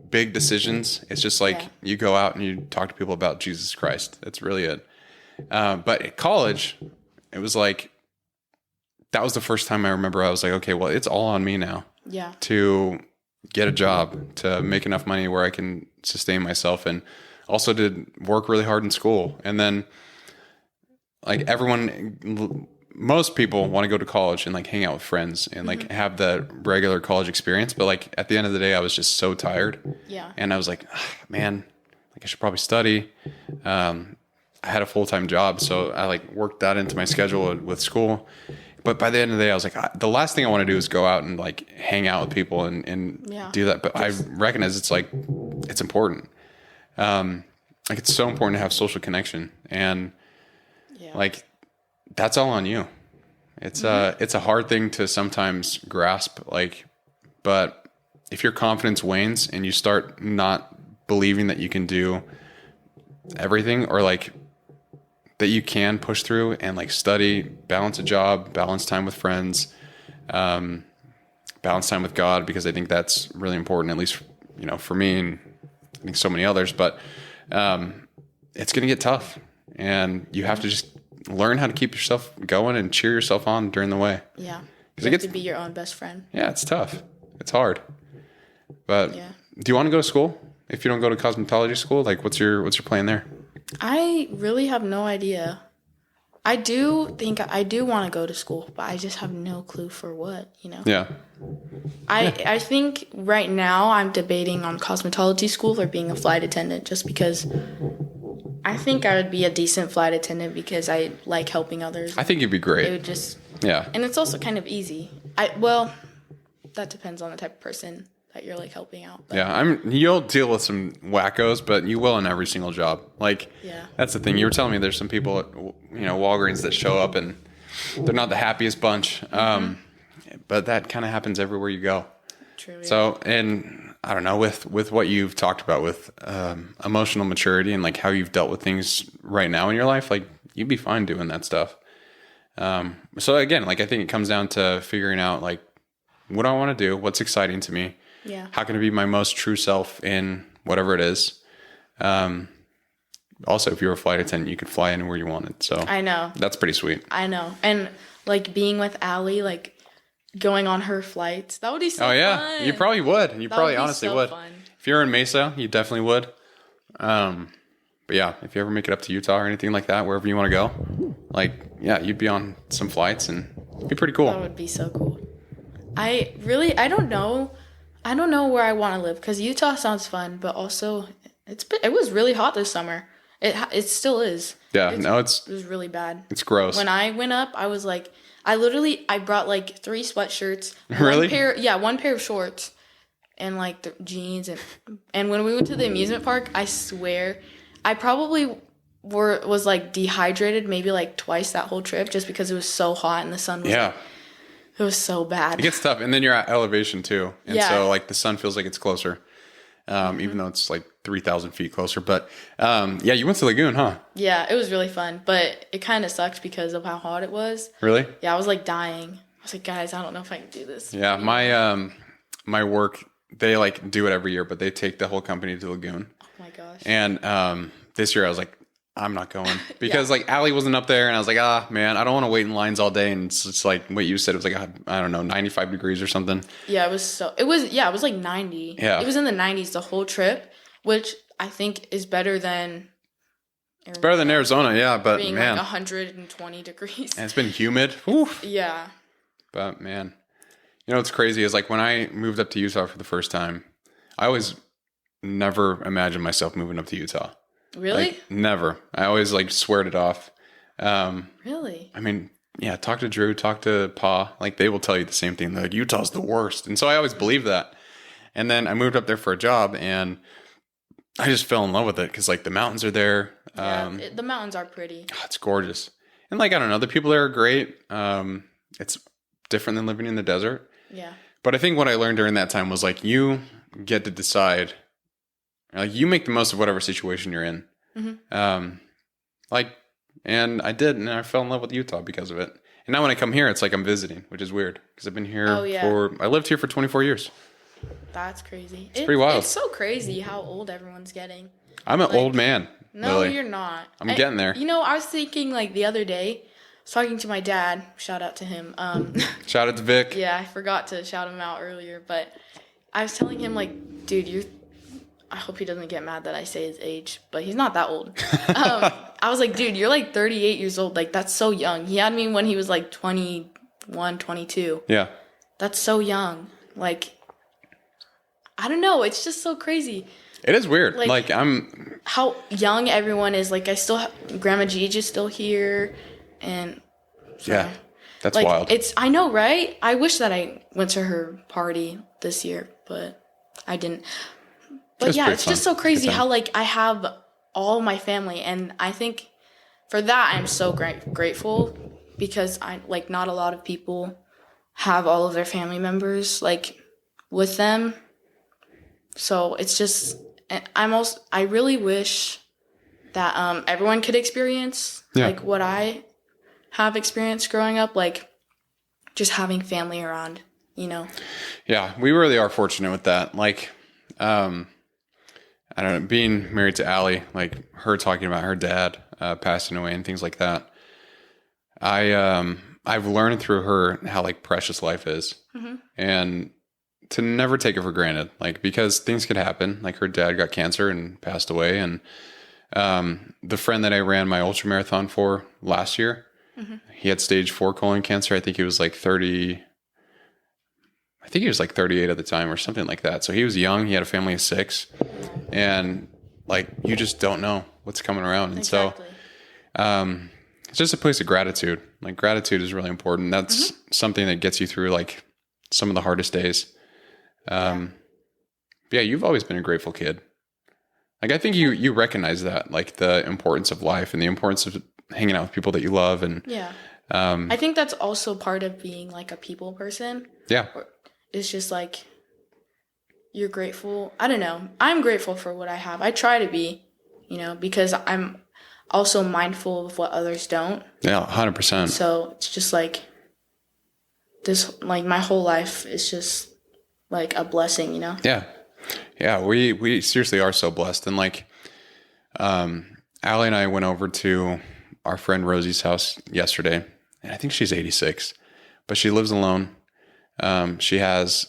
big decisions. It's just like you go out and you talk to people about Jesus Christ. That's really it. But at college, it was like, that was the first time I remember I was like, okay, well, it's all on me now. Yeah. To get a job, to make enough money where I can sustain myself, and also to work really hard in school. And then like most people want to go to college and like hang out with friends and like have the regular college experience. But like at the end of the day, I was just so tired. Yeah. And I was like, man, like I should probably study. I had a full-time job, so I like worked that into my schedule with school. But by the end of the day, I was like, the last thing I want to do is go out and like hang out with people and do that. But I recognize it's like, it's important. Like it's so important to have social connection, and like that's all on you. It's a hard thing to sometimes grasp, like, but if your confidence wanes and you start not believing that you can do everything, or like that you can push through and like study, balance a job, balance time with friends, balance time with God, because I think that's really important, at least, you know, for me and I think so many others. But it's going to get tough, and you have to just learn how to keep yourself going and cheer yourself on during the way. Yeah. You have to be your own best friend. Yeah, it's tough. It's hard. But do you want to go to school? If you don't go to cosmetology school, like what's your plan there? I really have no idea. I do think I do want to go to school, but I just have no clue for what, you know? Yeah. I think right now I'm debating on cosmetology school or being a flight attendant, just because I think I would be a decent flight attendant because I like helping others. I think you'd be great. It would just... Yeah. And it's also kind of easy. Well, that depends on the type of person that you're like helping out. But. Yeah, you'll deal with some wackos, but you will in every single job. Like, that's the thing. You were telling me there's some people at, you know, Walgreens that show up and they're not the happiest bunch. But that kind of happens everywhere you go. True. Yeah. So, and I don't know, with what you've talked about with emotional maturity and like how you've dealt with things right now in your life, like you'd be fine doing that stuff. So again, like I think it comes down to figuring out like, what do I want to do? What's exciting to me? Yeah. How can I be my most true self in whatever it is? Also, if you're a flight attendant, you could fly anywhere you wanted. So I know. That's pretty sweet. I know. And like being with Allie, like going on her flights, that would be so fun. Oh yeah, you probably would. You probably honestly would. Fun. If you're in Mesa, you definitely would. But yeah, if you ever make it up to Utah or anything like that, wherever you want to go, like, yeah, you'd be on some flights and it'd be pretty cool. That would be so cool. I don't know. I don't know where I want to live, because Utah sounds fun, but also it was really hot this summer. It still is. Yeah, it was really bad. It's gross. When I went up, I was like, I brought like 3 sweatshirts. Really? One pair of shorts, and like the jeans, and when we went to the amusement park, I swear, I probably was like dehydrated maybe like twice that whole trip, just because it was so hot and the sun was it was so bad. It gets tough. And then you're at elevation too. And so like the sun feels like it's closer, even though it's like 3,000 feet closer. But yeah, you went to Lagoon, huh? Yeah, it was really fun. But it kind of sucked because of how hot it was. Really? Yeah, I was like dying. I was like, guys, I don't know if I can do this. Yeah, my work, they like do it every year, but they take the whole company to Lagoon. Oh my gosh. And this year I was like, I'm not going, because like Allie wasn't up there, and I was like, man, I don't want to wait in lines all day. And it's like what you said, it was like, I don't know, 95 degrees or something. Yeah, it was like 90. Yeah. It was in the 90s the whole trip, which I think is better than Arizona. It's better than Arizona, yeah, but being man, like 120 degrees. And it's been humid. Oof. Yeah. But man, you know what's crazy is like when I moved up to Utah for the first time, I always never imagined myself moving up to Utah. Really? Like, never. I always like sweared it off. Really? I mean, yeah, talk to Drew, talk to Pa. Like they will tell you the same thing. They're like, Utah's the worst. And so I always believed that. And then I moved up there for a job, and I just fell in love with it because like the mountains are there. The mountains are pretty. It's gorgeous. And like, I don't know, the people there are great. It's different than living in the desert. Yeah. But I think what I learned during that time was like, you get to decide. Like you make the most of whatever situation you're in. Mm-hmm. Like And I did, and I fell in love with Utah because of it. And now when I come here, it's like I'm visiting, which is weird because I've been here I lived here for 24 years. That's crazy. It's pretty wild. It's so crazy how old everyone's getting. I'm an old man. No, Lily. you're not. I'm getting there. You know, I was thinking like the other day, I was talking to my dad. Shout out to him. Shout out to Vic. Yeah, I forgot to shout him out earlier, but I was telling him like, dude, I hope he doesn't get mad that I say his age, but he's not that old. I was like, dude, you're like 38 years old. Like, that's so young. He had me when he was like 21, 22. Yeah. That's so young. Like, I don't know. It's just so crazy. It is weird. Like how young everyone is. Like, I still have Grandma Gigi's still here, and yeah, that's like, wild. I know, right? I wish that I went to her party this year, but I didn't. But yeah, it's just so crazy how like I have all my family, and I think for that I'm so grateful because I like not a lot of people have all of their family members like with them. So it's just I really wish that everyone could experience like what I have experienced growing up, like just having family around, you know. Yeah, we really are fortunate with that. Like I don't know, being married to Allie, like her talking about her dad passing away and things like that. I've learned through her how like precious life is, and to never take it for granted. Like because things could happen. Like her dad got cancer and passed away, and the friend that I ran my ultra marathon for last year, he had stage 4 colon cancer. I think he was like 30. I think he was like 38 at the time or something like that. So he was young. He had a family of 6. And like, you just don't know what's coming around. And so it's just a place of gratitude. Like gratitude is really important. That's something that gets you through like some of the hardest days. Yeah, you've always been a grateful kid. Like, I think you recognize that, like the importance of life and the importance of hanging out with people that you love. And I think that's also part of being like a people person. Yeah. It's just like you're grateful. I don't know. I'm grateful for what I have. I try to be, you know, because I'm also mindful of what others don't. Yeah, 100%. So it's just like this, like my whole life is just like a blessing, you know? Yeah. Yeah. We seriously are so blessed. And like, Allie and I went over to our friend Rosie's house yesterday, and I think she's 86, but she lives alone. She has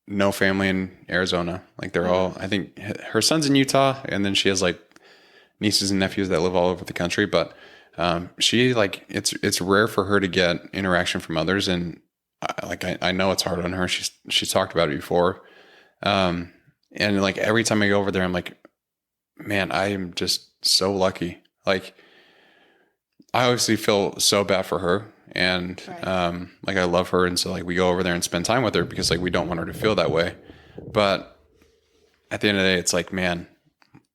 no family in Arizona. Like they're all, I think her son's in Utah, and then she has like nieces and nephews that live all over the country. But, she like, it's rare for her to get interaction from others. And I know it's hard on her. She's talked about it before. And like every time I go over there, I'm like, man, I am just so lucky. Like I obviously feel so bad for her. And, like I love her. And so like we go over there and spend time with her because like we don't want her to feel that way. But at the end of the day, it's like, man,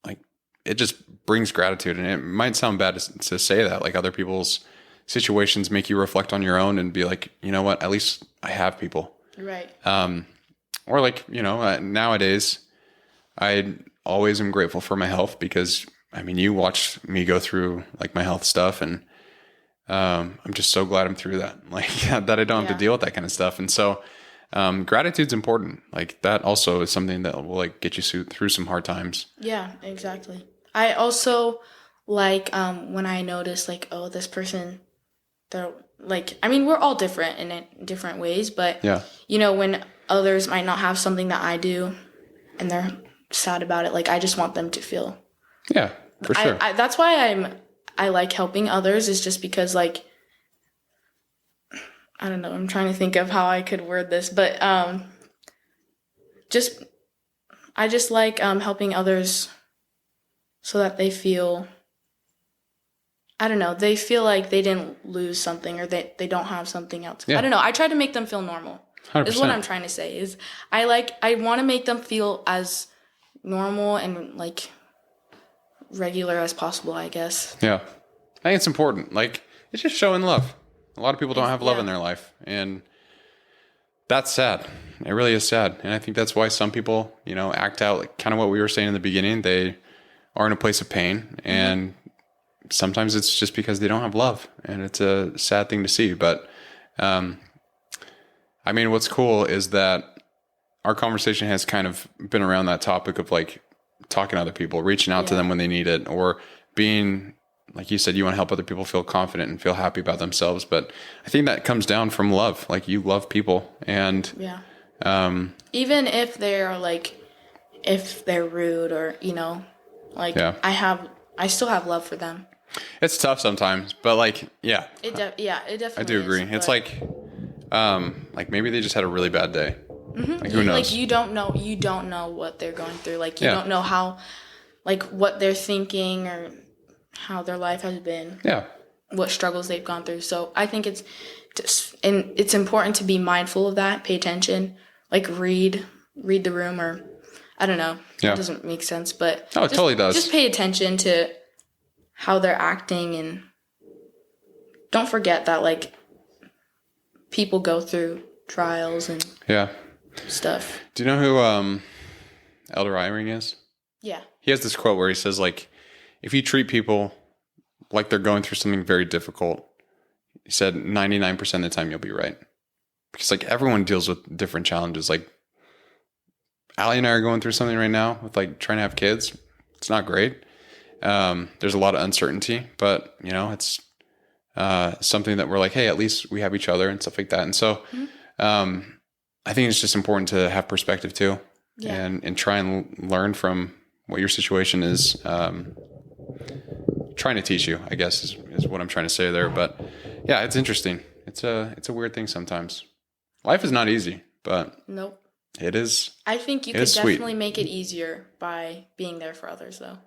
like it just brings gratitude. And it might sound bad to say that, like other people's situations make you reflect on your own and be like, you know what, at least I have people. Right. Or like, you know, nowadays I always am grateful for my health because I mean, you watched me go through like my health stuff, and I'm just so glad I'm through that, like that I don't have to deal with that kind of stuff. And so, gratitude's important. Like that also is something that will like get you through some hard times. Yeah, exactly. I also like, when I notice like, oh, this person, they're like, I mean, we're all different in different ways, but you know, when others might not have something that I do and they're sad about it, like I just want them to feel. Yeah, for sure. That's why I like helping others, is just because like, I don't know, I'm trying to think of how I could word this, but I just like helping others so that they feel, I don't know, they feel like they didn't lose something or they don't have something else. I don't know. I try to make them feel normal. 100%. Is what I'm trying to say. Is I want to make them feel as normal and like regular as possible, I guess. Yeah. I think it's important. Like, it's just showing love. A lot of people don't have love in their life, and that's sad. It really is sad. And I think that's why some people, you know, act out like kind of what we were saying in the beginning. They are in a place of pain and sometimes it's just because they don't have love, and it's a sad thing to see. But, I mean, what's cool is that our conversation has kind of been around that topic of like talking to other people, reaching out to them when they need it, or being, like you said, you want to help other people feel confident and feel happy about themselves. But I think that comes down from love. Like, you love people, and even if they're like, if they're rude or, you know, like I still have love for them. It's tough sometimes, but like, it definitely I do agree. It's like maybe they just had a really bad day. Like, who knows? Like, you don't know what they're going through. Like, you don't know how, like, what they're thinking or how their life has been. Yeah. What struggles they've gone through. So I think it's just, and it's important to be mindful of that, pay attention, like read the room, or I don't know. Yeah. It doesn't make sense, but it totally does. Just pay attention to how they're acting, and don't forget that, like, people go through trials and stuff. Do you know who Elder Eyring is? Yeah. He has this quote where he says, like, if you treat people like they're going through something very difficult, he said 99% of the time you'll be right. Because, like, everyone deals with different challenges. Like, Allie and I are going through something right now with, like, trying to have kids. It's not great. There's a lot of uncertainty, but, you know, it's something that we're like, hey, at least we have each other and stuff like that. And so I think it's just important to have perspective too, and try and learn from what your situation is trying to teach you, I guess, is what I'm trying to say there. But yeah, it's interesting. It's a weird thing sometimes. Life is not easy, but nope. It is. I think you could definitely make it easier by being there for others, though.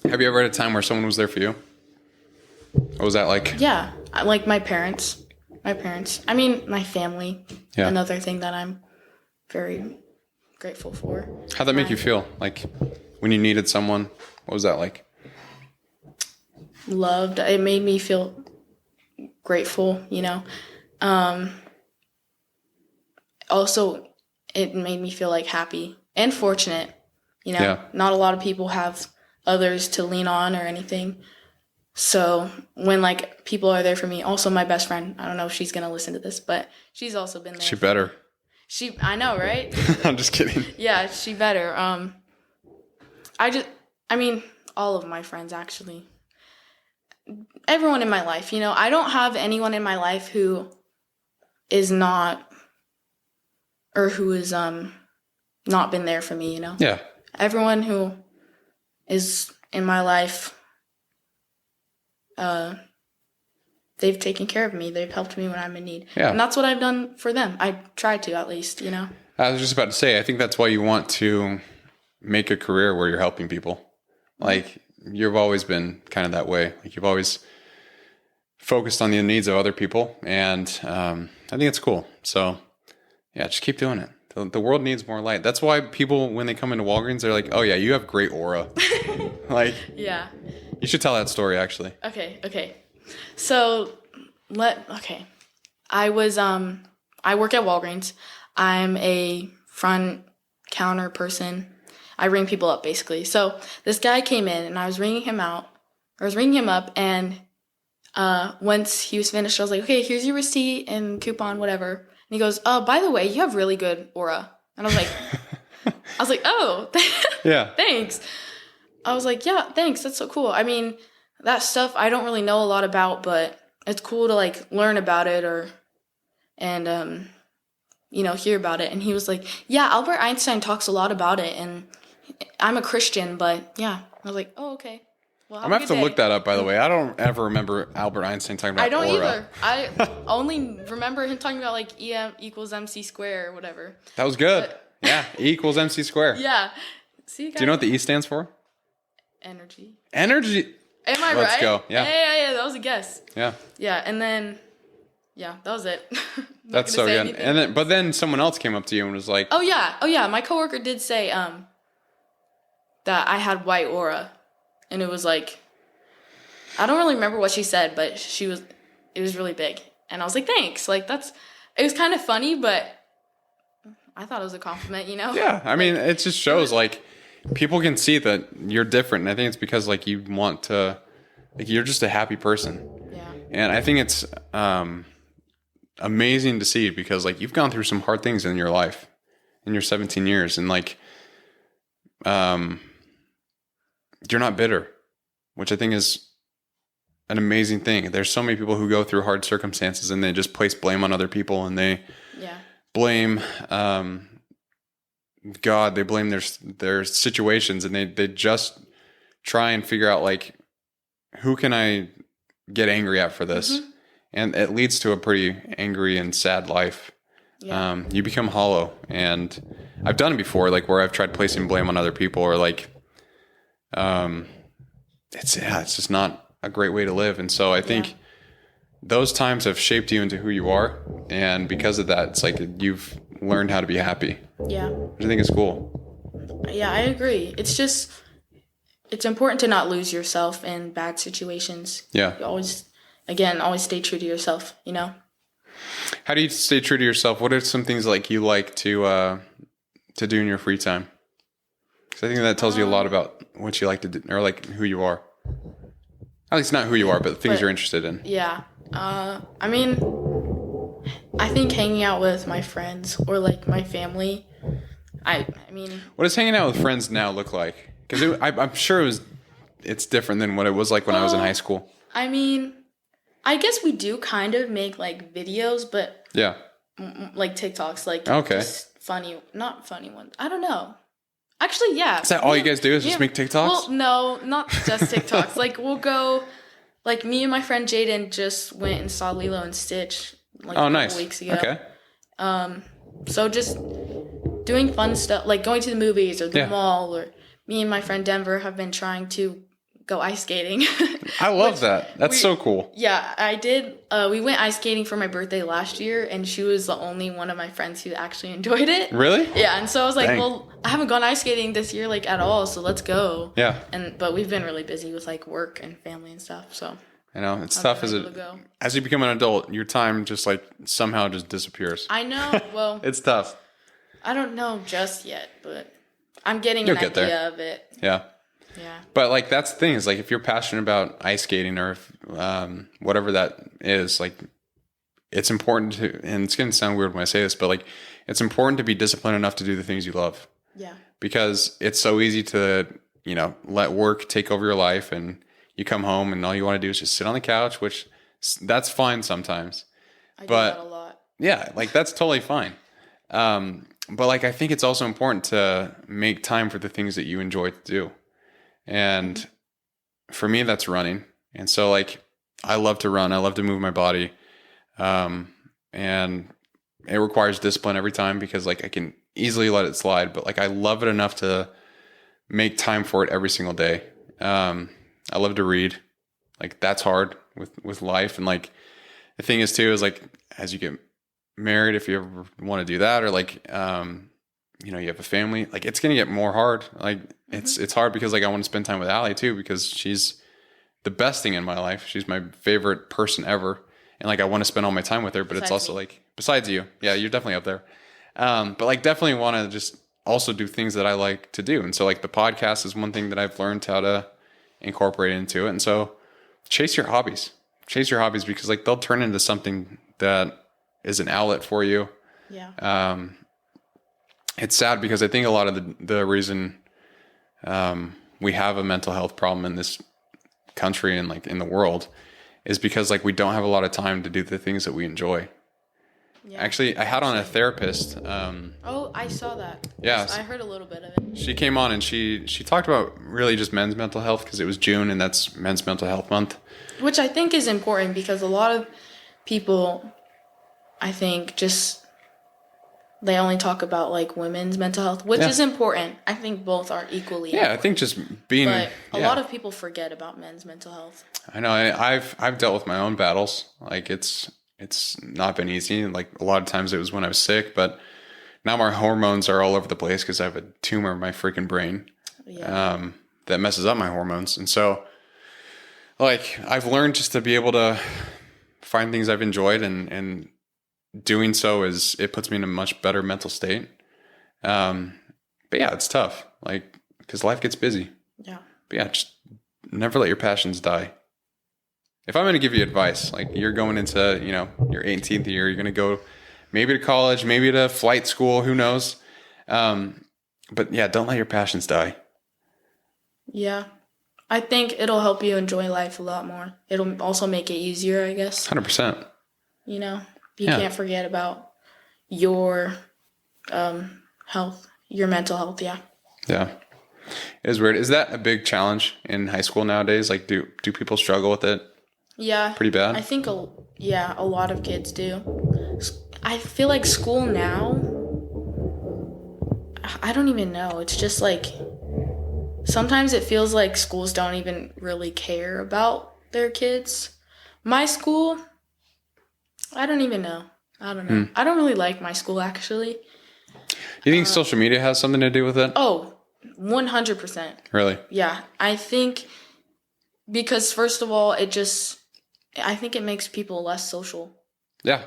Have you ever had a time where someone was there for you? What was that like? Yeah, like my parents. I mean, my family. Yeah. Another thing that I'm very grateful for. How'd that make you feel? Like, when you needed someone, what was that like? Loved. It made me feel grateful, you know. Also, it made me feel like happy and fortunate, you know. Yeah. Not a lot of people have others to lean on or anything. So when, like, people are there for me, also my best friend, I don't know if she's going to listen to this, but she's also been there. She better. I know, right? I'm just kidding. Yeah, she better. I mean, all of my friends, actually. Everyone in my life, you know. I don't have anyone in my life who is not, or who is not been there for me, you know. Yeah. Everyone who is in my life, they've taken care of me. They've helped me when I'm in need. Yeah. And that's what I've done for them. I tried to, at least, you know. I was just about to say, I think that's why you want to make a career where you're helping people. Like, you've always been kind of that way. Like, you've always focused on the needs of other people. And I think it's cool. So, yeah, just keep doing it. The world needs more light. That's why people, when they come into Walgreens, they're like, oh, yeah, you have great aura. Like, yeah. You should tell that story, actually. Okay. So, I work at Walgreens. I'm a front counter person. I ring people up, basically. So, this guy came in, and I was ringing him up, and once he was finished, I was like, okay, here's your receipt and coupon, whatever. And he goes, oh, by the way, you have really good aura. And I was like, oh, yeah, thanks. I was like, yeah, thanks. That's so cool. I mean, that stuff I don't really know a lot about, but it's cool to, like, learn about it and you know, hear about it. And he was like, yeah, Albert Einstein talks a lot about it, and I'm a Christian, but yeah. I was like, oh, okay. Well, I'm going to have to look that up, by the way. I don't ever remember Albert Einstein talking about aura. I don't either. I only remember him talking about, like, E equals MC square or whatever. That was good. Yeah, E equals MC square. Yeah. See, do you know what the E stands for? Energy. Am I right? Let's go. Yeah. Yeah. That was a guess. Yeah. Yeah, and then, yeah, that was it. That's so good. Anything. And then someone else came up to you and was like, oh yeah. My coworker did say that I had white aura, and it was like, I don't really remember what she said, but it was really big, and I was like, thanks. Like, it was kind of funny, but I thought it was a compliment, you know? Yeah, I mean, it just shows, like, people can see that you're different, and I think it's because, like, you want to Like you're just a happy person. Yeah. And I think it's amazing to see because like you've gone through some hard things in your life in your 17 years and like you're not bitter, which I think is an amazing thing. There's so many people who go through hard circumstances and they just place blame on other people and they blame God, they blame their situations and they just try and figure out like who can I get angry at for this? Mm-hmm. And it leads to a pretty angry and sad life. Yeah. You become hollow. And I've done it before, like where I've tried placing blame on other people or like, it's just not a great way to live. And so I think those times have shaped you into who you are. And because of that, it's like you've learned how to be happy. Yeah. Which I think is cool. Yeah, I agree. It's just, it's important to not lose yourself in bad situations. Yeah. You always stay true to yourself, you know? How do you stay true to yourself? What are some things like you like to do in your free time? Because I think that tells you a lot about what you like to do or like who you are. At least not who you are, but the things you're interested in. Yeah. I mean, I think hanging out with my friends or like my family. I mean, what does hanging out with friends now look like? Because I'm sure it's different than what it was like when I was in high school. I mean, I guess we do kind of make like videos, but like TikToks, like just not funny ones. I don't know. Actually, yeah. Is that all you guys do is just make TikToks? Well, no, not just TikToks. Like we'll go, like me and my friend Jaden just went and saw Lilo and Stitch like a couple weeks ago. Okay. So just doing fun stuff, like going to the movies or the mall, or me and my friend Denver have been trying to go ice skating. I love that. That's so cool. Yeah, I did. We went ice skating for my birthday last year, and she was the only one of my friends who actually enjoyed it. Really? Yeah, and so I was like, well, I haven't gone ice skating this year, like, at all, so let's go. Yeah. But we've been really busy with, like, work and family and stuff, so. I know, it's tough as you become an adult, your time just, like, somehow just disappears. I know, well. It's tough. I don't know just yet, but I'm getting an idea of it. Yeah. Yeah. But like that's the thing is like if you're passionate about ice skating or if, whatever that is, like it's important to, and it's going to sound weird when I say this, but like it's important to be disciplined enough to do the things you love. Yeah. Because it's so easy to, let work take over your life and you come home and all you want to do is just sit on the couch, which that's fine sometimes. I do that a lot. Yeah, like that's totally fine. But like I think it's also important to make time for the things that you enjoy to do. And for me, that's running. And so like, I love to run. I love to move my body. And it requires discipline every time because like I can easily let it slide, but like I love it enough to make time for it every single day. I love to read. Like that's hard with life. And like the thing is too, is like, as you get married, if you ever want to do that or like, you have a family, like it's going to get more hard. Like it's hard because like I want to spend time with Allie too, because she's the best thing in my life. She's my favorite person ever. And like, I want to spend all my time with her, but it's also like, besides you, yeah, you're definitely up there. But like definitely want to just also do things that I like to do. And so like the podcast is one thing that I've learned how to incorporate into it. And so chase your hobbies because like they'll turn into something that is an outlet for you. Yeah. It's sad because I think a lot of the reason we have a mental health problem in this country and like in the world is because like we don't have a lot of time to do the things that we enjoy. Yeah. Actually, I had on a therapist. Oh, I saw that. Yeah. Yes, I heard a little bit of it. She came on and she talked about really just men's mental health because it was June and that's Men's Mental Health Month. Which I think is important because a lot of people, I think, they only talk about like women's mental health, which is important. I think both are equally important. I think just being... But a lot of people forget about men's mental health. I know. I've dealt with my own battles. Like it's not been easy. Like a lot of times it was when I was sick, but now my hormones are all over the place because I have a tumor in my freaking brain that messes up my hormones. And so like I've learned just to be able to find things I've enjoyed and doing so it puts me in a much better mental state. But yeah, it's tough. Like, cause life gets busy. Yeah. But yeah, just never let your passions die. if I'm going to give you advice, like you're going into, your 18th year, you're going to go maybe to college, maybe to flight school, who knows? But yeah, don't let your passions die. Yeah. I think it'll help you enjoy life a lot more. It'll also make it easier, I guess. 100%. You can't forget about your health, your mental health. Yeah. Yeah. It is weird. Is that a big challenge in high school nowadays? Like, do people struggle with it? Yeah. Pretty bad? I think, a lot of kids do. I feel like school now, I don't even know. It's just like, sometimes it feels like schools don't even really care about their kids. My school, I don't even know. I don't know. I don't really like my school, actually. You think social media has something to do with it? Oh, 100%. Really? Yeah. I think because, first of all, I think it makes people less social. Yeah.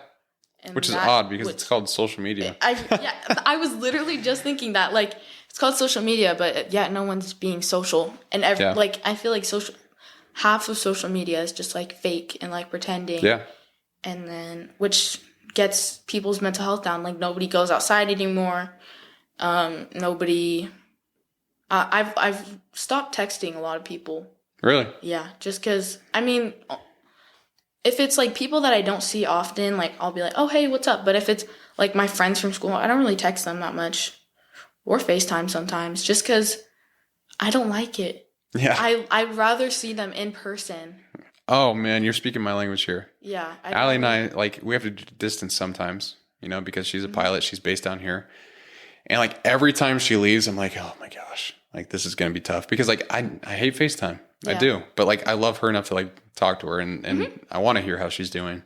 And which is odd because it's called social media. I was literally just thinking that, like, it's called social media, but yet no one's being social. And like, I feel like half of social media is just like fake and like pretending. Yeah. And then, which gets people's mental health down. Like, nobody goes outside anymore. Nobody. I've stopped texting a lot of people. Really? Yeah, just because, I mean, if it's like people that I don't see often, like, I'll be like, oh, hey, what's up? But if it's like my friends from school, I don't really text them that much, or FaceTime sometimes, just because I don't like it. Yeah. I'd rather see them in person. Oh man, you're speaking my language here. Yeah. Allie and I, like, we have to distance sometimes, because she's a pilot. She's based down here. And like every time she leaves, I'm like, oh my gosh, like this is going to be tough because like I hate FaceTime. Yeah. I do. But like I love her enough to like talk to her and I want to hear how she's doing.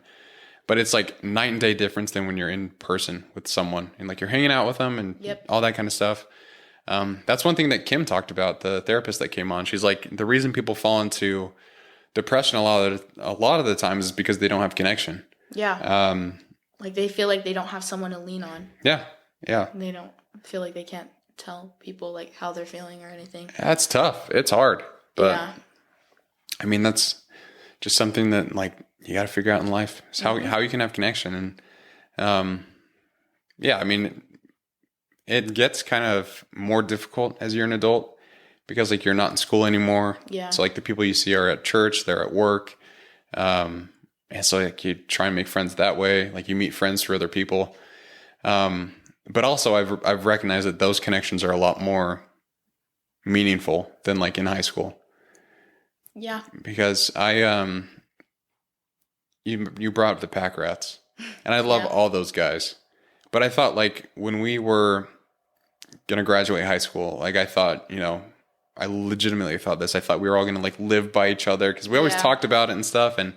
But it's like night and day difference than when you're in person with someone and like you're hanging out with them and all that kind of stuff. That's one thing that Kim talked about, the therapist that came on. She's like, the reason people fall into depression a lot of the times is because they don't have connection. Yeah. Like they feel like they don't have someone to lean on. Yeah. Yeah. They don't feel like they can't tell people like how they're feeling or anything. That's tough. It's hard. But I mean, that's just something that like you got to figure out in life is how you can have connection. And I mean, it gets kind of more difficult as you're an adult because like you're not in school anymore. Yeah. So like the people you see are at church, they're at work. And so like you try and make friends that way. Like you meet friends through other people. But also I've recognized that those connections are a lot more meaningful than like in high school. Yeah. Because you brought up the Pack Rats and I love all those guys. But I thought like when we were going to graduate high school, like I thought, I legitimately thought this. I thought we were all going to like live by each other because we always talked about it and stuff. And,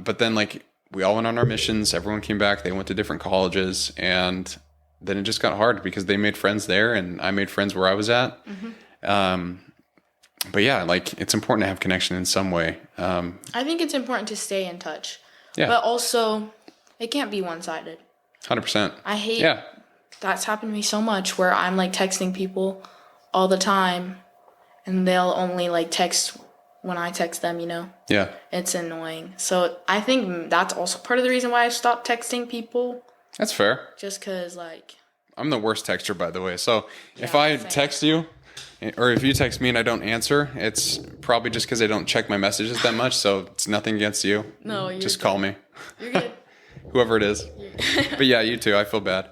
but then like we all went on our missions. Everyone came back. They went to different colleges and then it just got hard because they made friends there and I made friends where I was at. But yeah, like it's important to have connection in some way. I think it's important to stay in touch. Yeah. But also it can't be one-sided. 100%. I hate that's happened to me so much where I'm like texting people all the time and they'll only like text when I text them, Yeah. It's annoying. So I think that's also part of the reason why I stopped texting people. That's fair. Just because like... I'm the worst texter, by the way. So if I text you or if you text me and I don't answer, it's probably just because I don't check my messages that much. So it's nothing against you. No, you're just good. Call me. You're good. Whoever it is. But yeah, you too. I feel bad.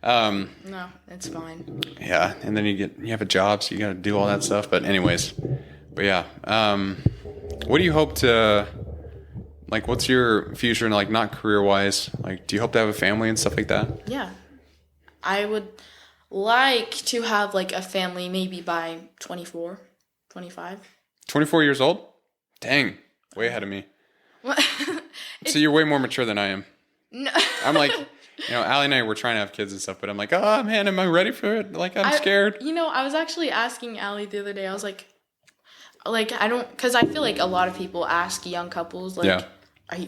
No, it's fine. Yeah, and then you have a job, so you got to do all that stuff. But anyways, what do you hope to, like, what's your future, like, not career-wise? Like, do you hope to have a family and stuff like that? Yeah. I would like to have, like, a family maybe by 24, 25. 24 years old? Dang, way ahead of me. So you're way more mature than I am. No. I'm like... Allie and I were trying to have kids and stuff, but I'm like, oh man, am I ready for it? Like, I'm scared. I was actually asking Allie the other day. I was like, I don't, because I feel like a lot of people ask young couples, like,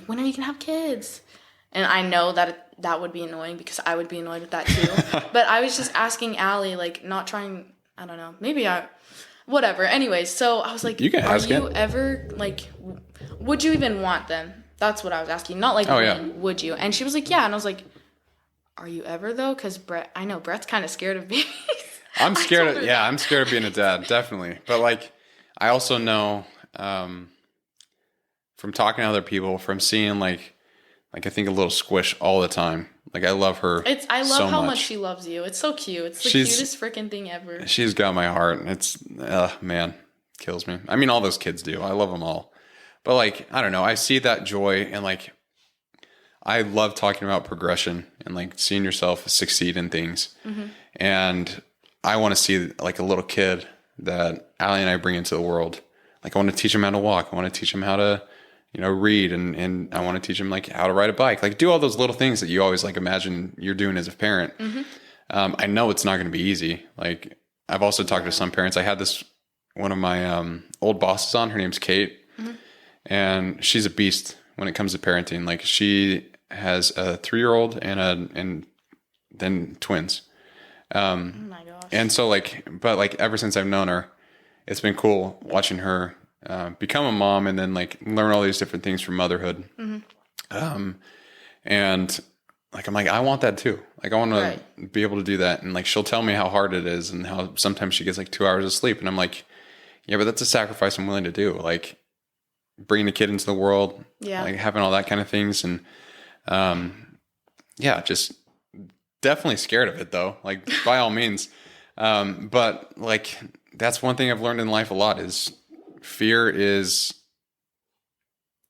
when are you gonna have kids? And I know that would be annoying because I would be annoyed with that too. But I was just asking Allie, like, not trying. I don't know. Maybe I whatever. Anyways, so I was like, You can ask are you it. ever, like, would you even want them? That's what I was asking. Not like, when would you? And she was like, yeah. And I was like, are you ever, though? Because I know Brett's kind of scared of babies. I'm scared I'm scared of being a dad, definitely. But like, I also know, from talking to other people, from seeing like I think a little Squish all the time. Like, I love her. I love how much she loves you. It's so cute. It's the cutest freaking thing ever. She's got my heart. It's, man, kills me. I mean, all those kids do. I love them all. But like, I don't know. I see that joy, and like, I love talking about progression and like seeing yourself succeed in things. Mm-hmm. And I want to see like a little kid that Allie and I bring into the world. Like, I want to teach him how to walk. I want to teach him how to, read, and I want to teach him like how to ride a bike, like do all those little things that you always like imagine you're doing as a parent. Mm-hmm. I know it's not going to be easy. Like, I've also talked to some parents. I had one of my old bosses on. Her name's Kate, mm-hmm. and she's a beast when it comes to parenting. Like, she has a 3-year-old and then twins. Oh my gosh! And so but ever since I've known her, it's been cool watching her become a mom and then like learn all these different things from motherhood. Mm-hmm. And like, I'm like, I want that too. Like, I want to be able to do that. And like, she'll tell me how hard it is and how sometimes she gets like 2 hours of sleep. And I'm like, yeah, but that's a sacrifice I'm willing to do. Like, bringing a kid into the world, like having all that kind of things. And, just definitely scared of it though. Like, by all means. But like, that's one thing I've learned in life a lot is fear is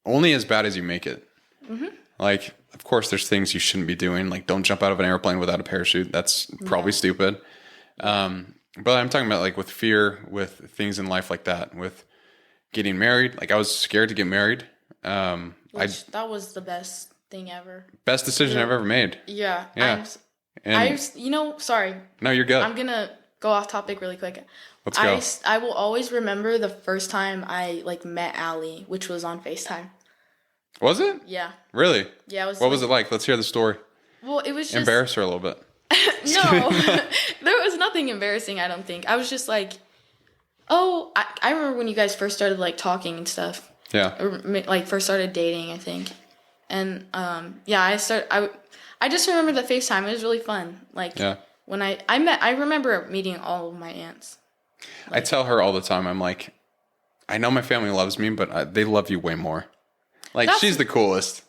only as bad as you make it. Mm-hmm. Like, of course, there's things you shouldn't be doing. Like, don't jump out of an airplane without a parachute. That's probably stupid. But I'm talking about like with fear, with things in life like that, with getting married. Like, I was scared to get married. That was the best thing ever. Best decision I've ever made. Yeah. Yeah. Sorry. No, you're good. I'm going to go off topic really quick. Let's go. I will always remember the first time I like met Allie, which was on FaceTime. Was it? Yeah. Really? Yeah. What was it like? Let's hear the story. Well, it was just... Embarrass her a little bit. No. There was nothing embarrassing, I don't think. I was just like, I remember when you guys first started like talking and stuff. Yeah. Or like first started dating, I think. And I just remember the FaceTime. It was really fun. Like, when I remember meeting all of my aunts. Like, I tell her all the time, I'm like, I know my family loves me, but they love you way more. Like, she's the coolest.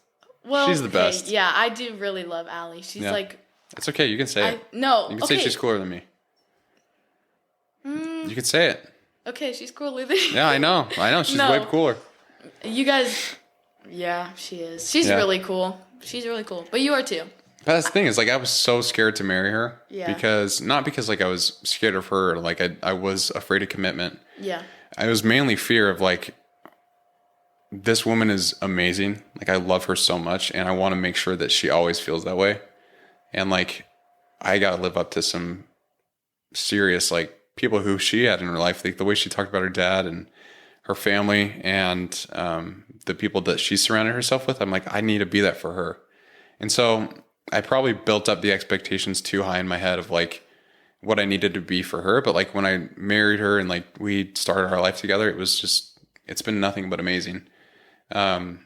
Well, she's the best. Yeah, I do really love Allie. She's like... It's okay. You can say it. No. You can say she's cooler than me. You can say it. Okay, she's cooler than you. Yeah, I know. She's way cooler. You guys... Yeah, she is. She's really cool. She's really cool. But you are too. But that's the thing is, like, I was so scared to marry her. Yeah. Not because like I was scared of her, like I was afraid of commitment. Yeah. I was mainly fear of like, this woman is amazing. Like, I love her so much, and I want to make sure that she always feels that way. And like, I got to live up to some serious like people who she had in her life, like the way she talked about her dad and her family and the people that she surrounded herself with. I'm like, I need to be that for her. And so I probably built up the expectations too high in my head of like what I needed to be for her. But like, when I married her and like we started our life together, it's been nothing but amazing. And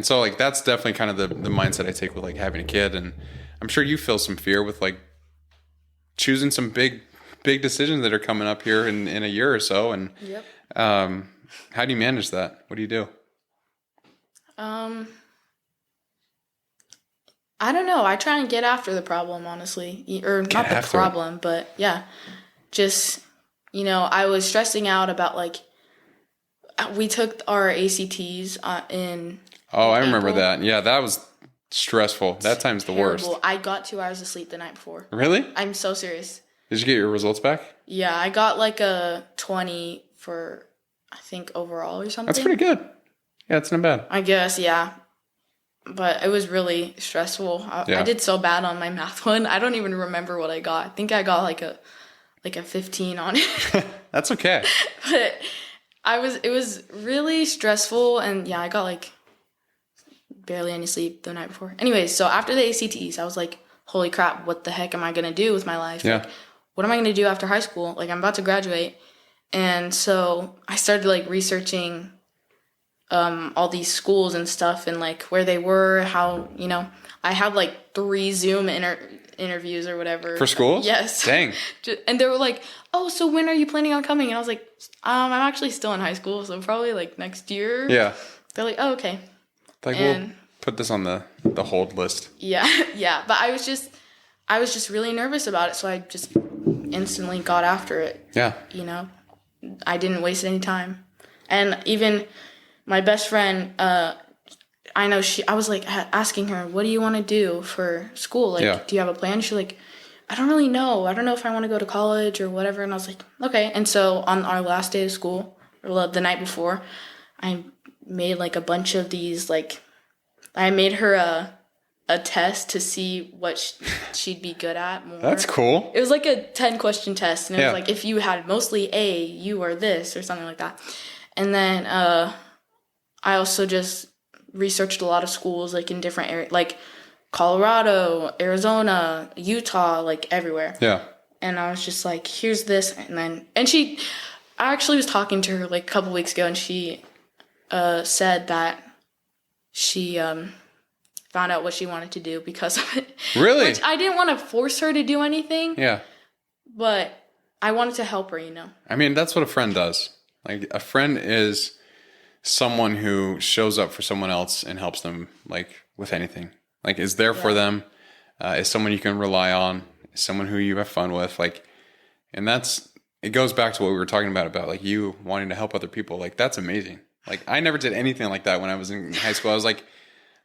so like, that's definitely kind of the mindset I take with like having a kid. And I'm sure you feel some fear with like choosing some big decisions that are coming up here in a year or so. And how do you manage that? What do you do? I don't know. I try and get after the problem, honestly. Or not the problem, but yeah. Just, I was stressing out about like, we took our ACTs in I remember that. Yeah, that was stressful. That time's the worst. I got 2 hours of sleep the night before. Really? I'm so serious. Did you get your results back? Yeah, I got like a 20 for, I think, overall or something. That's pretty good. Yeah, it's not bad. I guess, yeah. But it was really stressful. I did so bad on my math one. I don't even remember what I got. I think I got like a 15 on it. That's okay. But it was really stressful, and I got like barely any sleep the night before. Anyways, so after the ACTs, I was like, holy crap, what the heck am I going to do with my life? Yeah. Like, what am I going to do after high school? Like, I'm about to graduate. And so I started like researching all these schools and stuff and like where they were, how, I had like 3 Zoom interviews or whatever. For schools? Yes. Dang. And they were like, oh, so when are you planning on coming? And I was like, I'm actually still in high school, so probably like next year. Yeah. They're like, oh, okay. Like, we'll put this on the hold list. Yeah. Yeah. But I was just really nervous about it. So I just instantly got after it. Yeah. I didn't waste any time. And even my best friend, I was like asking her, what do you want to do for school? Like, do you have a plan? She's like, I don't really know. I don't know if I want to go to college or whatever. And I was like, okay. And so on our last day of school, or the night before, I made like a bunch of these, like, I made her a test to see what she'd be good at more. That's cool. It was like a 10-question test. And it was like, if you had mostly A, you are this or something like that. And then I also just researched a lot of schools like in different areas, like Colorado, Arizona, Utah, like everywhere. Yeah. And I was just like, here's this. I actually was talking to her like a couple weeks ago, and she said that she found out what she wanted to do because of it. Really? Which I didn't want to force her to do anything. Yeah. But I wanted to help her, I mean, that's what a friend does. Like, a friend is someone who shows up for someone else and helps them, like, with anything. Like, is there for them, is someone you can rely on, is someone who you have fun with, like, and it goes back to what we were talking about, like, you wanting to help other people. Like, that's amazing. Like, I never did anything like that when I was in high school. I was like,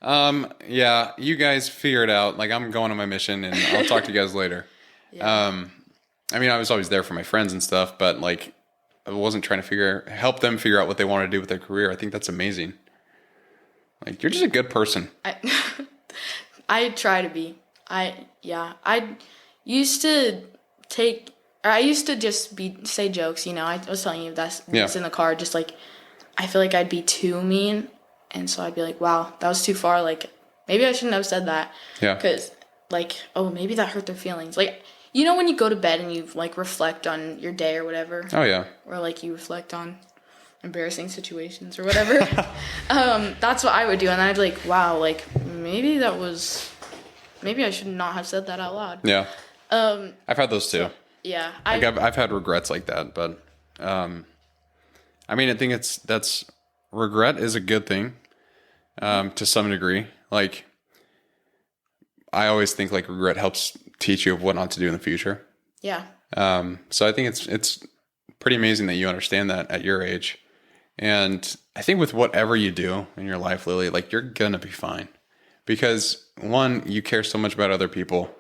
yeah, you guys figure it out. Like, I'm going on my mission, and I'll talk to you guys later. Yeah. I mean, I was always there for my friends and stuff, but, like, I wasn't trying to help them figure out what they want to do with their career. I think that's amazing. Like, you're just a good person. I try to be. I used to just say jokes, I was telling you that's in the car, just like, I feel like I'd be too mean. And so I'd be like, wow, that was too far. Like, maybe I shouldn't have said that. Yeah. Because, like, oh, maybe that hurt their feelings. Like, when you go to bed and you, like, reflect on your day or whatever. Oh, yeah. Or, like, you reflect on embarrassing situations or whatever. That's what I would do. And then I'd be like, wow, like, maybe I should not have said that out loud. Yeah. I've had those too. So, yeah. I've had regrets like that. But, I mean, I think regret is a good thing, to some degree. Like, I always think, like, regret helps teach you of what not to do in the future. Yeah. So I think it's pretty amazing that you understand that at your age. And I think with whatever you do in your life, Lily, like, you're going to be fine. Because, one, you care so much about other people.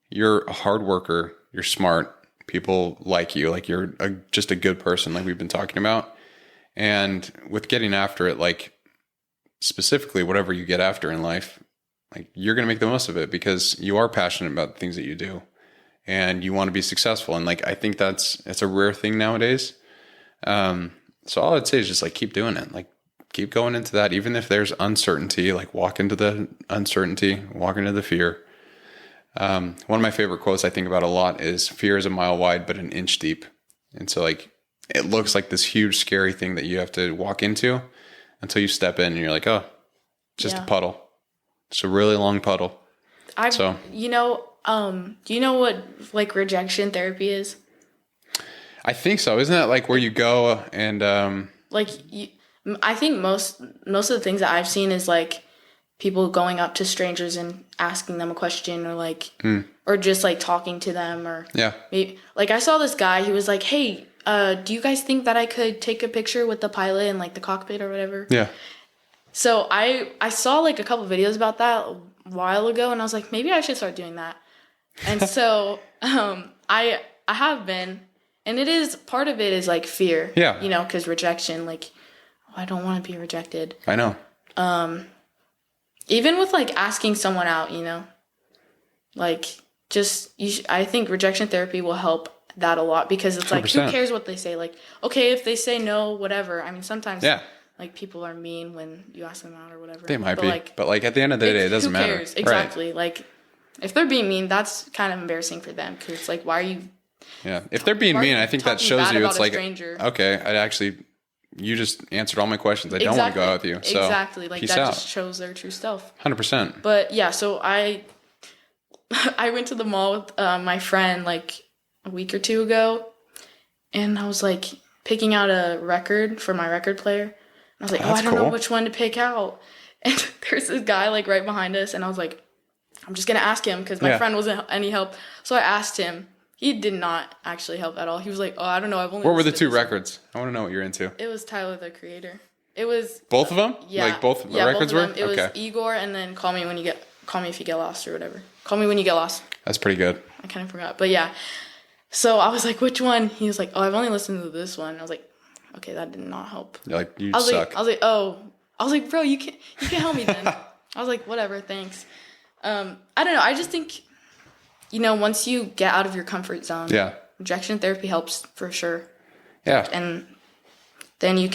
You're a hard worker. You're smart. People like you. Like, you're just a good person, like we've been talking about. And with getting after it, like, specifically whatever you get after in life, like, you're going to make the most of it because you are passionate about the things that you do and you want to be successful. And, like, I think it's a rare thing nowadays. So all I'd say is just, like, keep doing it. Like, keep going into that. Even if there's uncertainty, like, walk into the uncertainty, walk into the fear. One of my favorite quotes I think about a lot is, fear is a mile wide, but an inch deep. And so, like, it looks like this huge, scary thing that you have to walk into until you step in and you're like, oh, just a puddle. It's a really long puddle. Do you know what, like, rejection therapy is? I think so. Isn't that, like, where you go and... I think most of the things that I've seen is, like, people going up to strangers and asking them a question, or, like, or just, like, talking to them, or... Yeah. Maybe, like, I saw this guy, he was like, hey, do you guys think that I could take a picture with the pilot in, like, the cockpit or whatever? Yeah. So I saw, like, a couple videos about that a while ago, and I was like, maybe I should start doing that. And so I have been, and part of it is, like, fear. Yeah. Because rejection, like, I don't want to be rejected. I know. Even with, like, asking someone out, like, I think rejection therapy will help that a lot, because it's 100%. Like, who cares what they say? Like, okay, if they say no, whatever. I mean, sometimes like, people are mean when you ask them out or whatever. They might be, but, like, at the end of the day, it doesn't matter. Who cares? Exactly. Right. Like, if they're being mean, that's kind of embarrassing for them, because it's like, why are you Yeah. If they're being mean, I think that shows you it's like, okay, you just answered all my questions. I don't want to go out with you. So exactly. Like peace that out. just shows their true self. 100%. But yeah, so I went to the mall with my friend like a week or two ago, and I was like picking out a record for my record player. And I was like, I don't know which one to pick out. And there's this guy like right behind us, and I was like, I'm just gonna ask him because my friend wasn't any help. So I asked him. He did not actually help at all. He was like, "Oh, I don't know. I've only." What were the two records? I want to know what you're into. It was Tyler the Creator. It was both of them. Yeah, like both records were. It was Igor, and then Call Me If You Get Lost or whatever. Call Me When You Get Lost. That's pretty good. I kind of forgot, but yeah. So I was like, "Which one?" He was like, "Oh, I've only listened to this one." I was like, "Okay, that did not help." You're like, you suck. Like, I was like, "Bro, you can't help me then." I was like, "Whatever, thanks." I don't know. I just think, once you get out of your comfort zone, rejection therapy helps for sure. Yeah. And then you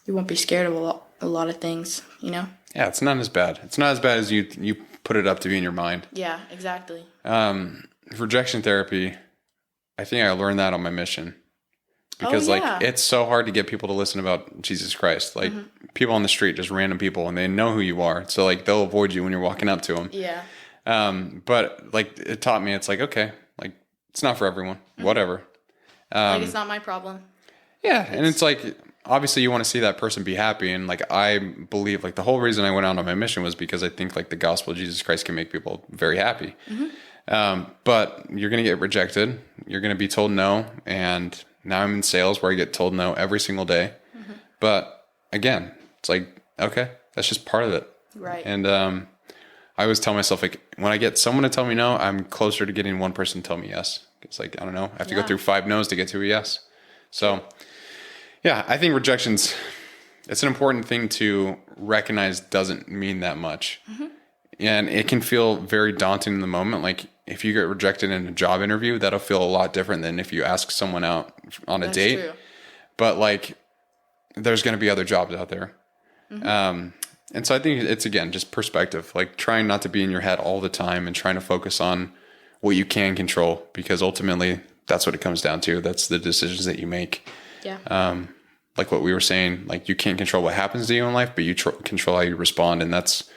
won't be scared of a lot of things, Yeah, it's not as bad. It's not as bad as you put it up to be in your mind. Yeah, exactly. Rejection therapy, I think I learned that on my mission. Because it's so hard to get people to listen about Jesus Christ. Like people on the street, just random people, and they know who you are. So like they'll avoid you when you're walking up to them. Yeah. But like it taught me, it's like, okay, like it's not for everyone, whatever. Like it's not my problem. Yeah. And it's like, obviously you want to see that person be happy. And like, I believe like the whole reason I went out on my mission was because I think like the gospel of Jesus Christ can make people very happy. But you're going to get rejected. You're going to be told no. And now I'm in sales where I get told no every single day. But again, it's like, okay, that's just part of it. Right. And I always tell myself, like, when I get someone to tell me no, I'm closer to getting one person to tell me yes. It's like, I don't know, I have to go through 5 no's to get to a yes. So, yeah, I think it's an important thing to recognize doesn't mean that much. And it can feel very daunting in the moment. Like, if you get rejected in a job interview, that'll feel a lot different than if you ask someone out on a date. True. But like, there's going to be other jobs out there. And so I think it's, again, just perspective, like trying not to be in your head all the time and trying to focus on what you can control, because ultimately that's what it comes down to. That's the decisions that you make. Yeah. Like what we were saying, like you can't control what happens to you in life, but you control how you respond. And that's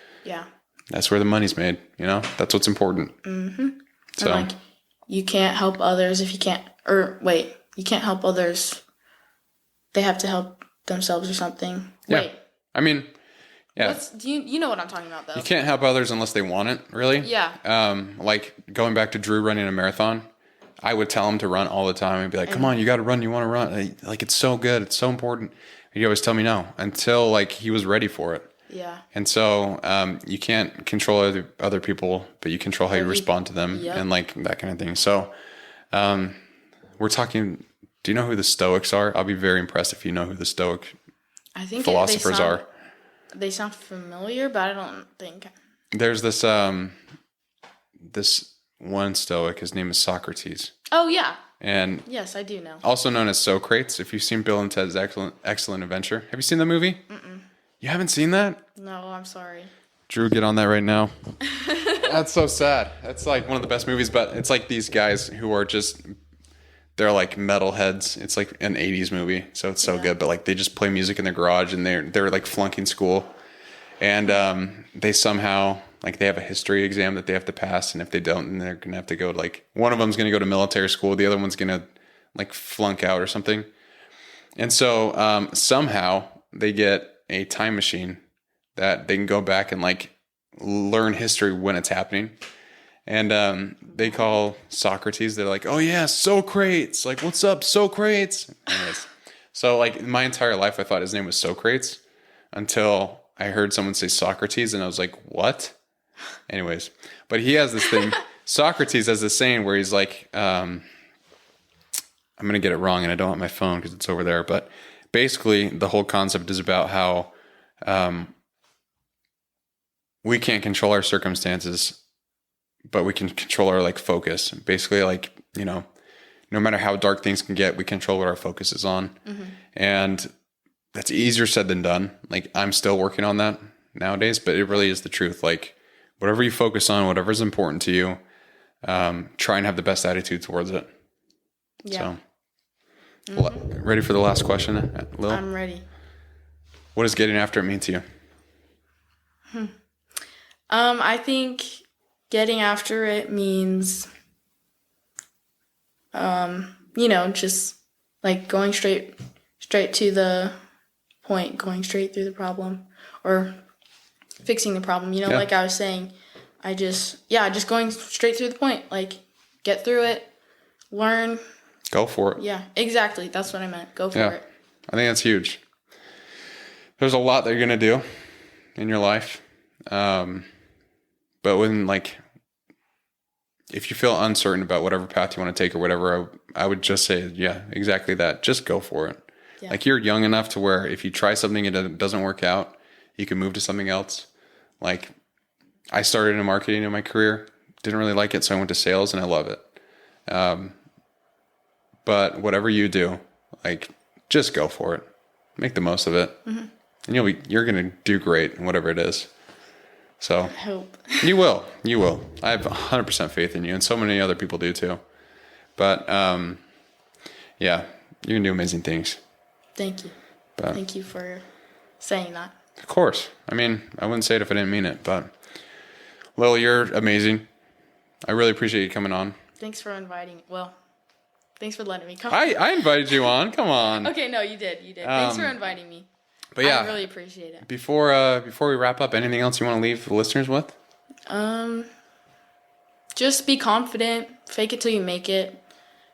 where the money's made, that's what's important. So and like, you can't help others if you can't, you can't help others. They have to help themselves or something. Yeah. Wait. I mean, yeah. You know what I'm talking about, though. You can't help others unless they want it, really. Yeah. Like going back to Drew running a marathon, I would tell him to run all the time and be like, come on, you got to run. You want to run. Like, it's so good. It's so important. He'd always tell me no until like he was ready for it. Yeah. And so you can't control other people, but you control how you respond to them and like that kind of thing. So we're talking, do you know who the Stoics are? I'll be very impressed if you know who the Stoic philosophers are. They sound familiar, but I don't think. There's this this one Stoic. His name is Socrates. Oh yeah. And yes, I do know. Also known as Socrates. If you've seen Bill and Ted's Excellent Adventure, have you seen the movie? You haven't seen that? No, I'm sorry. Drew, get on that right now. That's so sad. That's like one of the best movies, but it's like these guys who are just, they're like metalheads. It's like an 80s movie, so it's so good. But like they just play music in their garage, and they're like flunking school, and they somehow like they have a history exam that they have to pass, and if they don't, then they're gonna have to go to, like, one of them's gonna go to military school, the other one's gonna like flunk out or something. And so somehow they get a time machine that they can go back and like learn history when it's happening. And they call Socrates, they're like, oh yeah, Socrates, like, what's up, Socrates? Anyways, so like my entire life I thought his name was Socrates until I heard someone say Socrates, and I was like, what? Anyways, but he has this thing, Socrates has this saying where he's like, I'm going to get it wrong and I don't have my phone because it's over there, but basically the whole concept is about how we can't control our circumstances, but we can control our like focus. Basically, like, no matter how dark things can get, we control what our focus is on. And that's easier said than done. Like, I'm still working on that nowadays, but it really is the truth. Like, whatever you focus on, whatever's important to you, try and have the best attitude towards it. Yeah. So, ready for the last question, Lil? I'm ready. What does getting after it mean to you? I think getting after it means, just like going straight to the point, going straight through the problem, or fixing the problem. Like I was saying, just going straight through the point, like get through it, learn. Go for it. Yeah, exactly. That's what I meant. Go for it. I think that's huge. There's a lot that you're going to do in your life. But when if you feel uncertain about whatever path you want to take or whatever, I would just say, yeah, exactly that. Just go for it. Yeah. Like, you're young enough to where if you try something and it doesn't work out, you can move to something else. Like, I started in marketing in my career, didn't really like it, so I went to sales and I love it. But whatever you do, just go for it. Make the most of it. Mm-hmm. And you're going to do great in whatever it is. So I hope. You will. I have 100% faith in you, and so many other people do too. But you're going to do amazing things. Thank you. Thank you for saying that. Of course. I mean, I wouldn't say it if I didn't mean it, but Lil, you're amazing. I really appreciate you coming on. Thanks for inviting. Well, thanks for letting me come. I invited you on. Come on. Okay, no, you did. Thanks for inviting me. But yeah, I really appreciate it. Before we wrap up, anything else you want to leave the listeners with? Just be confident. Fake it till you make it.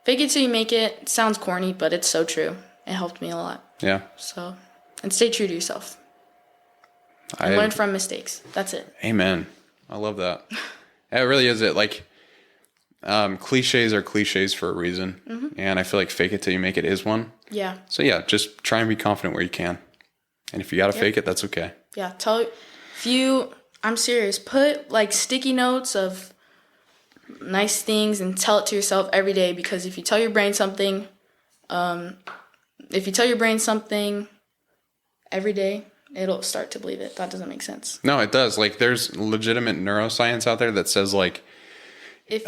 Fake it till you make it. It sounds corny, but it's so true. It helped me a lot. Yeah. So, and stay true to yourself. And learn from mistakes. That's it. Amen. I love that. It really is it. Cliches are cliches for a reason. Mm-hmm. And I feel like fake it till you make it is one. Yeah. So yeah, just try and be confident where you can. And if you got to fake it, that's okay. Yeah. I'm serious, put sticky notes of nice things and tell it to yourself every day, because if you tell your brain something every day, it'll start to believe it. That doesn't make sense. No, it does. There's legitimate neuroscience out there that says if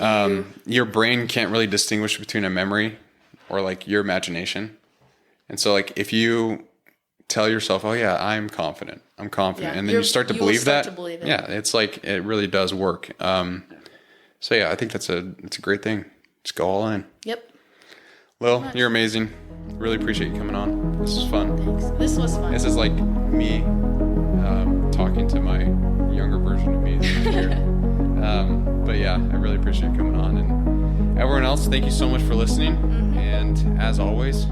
your brain can't really distinguish between a memory or your imagination. And so if you tell yourself, oh yeah, I'm confident, and then you start to believe that. Yeah, it's it really does work. So yeah, I think it's a great thing. Just go all in. Yep. Lil, you're amazing. Really appreciate you coming on. This was fun. Thanks. This was fun. This is me talking to my younger version of me. But yeah, I really appreciate you coming on. And everyone else, thank you so much for listening. Mm-hmm. And as always,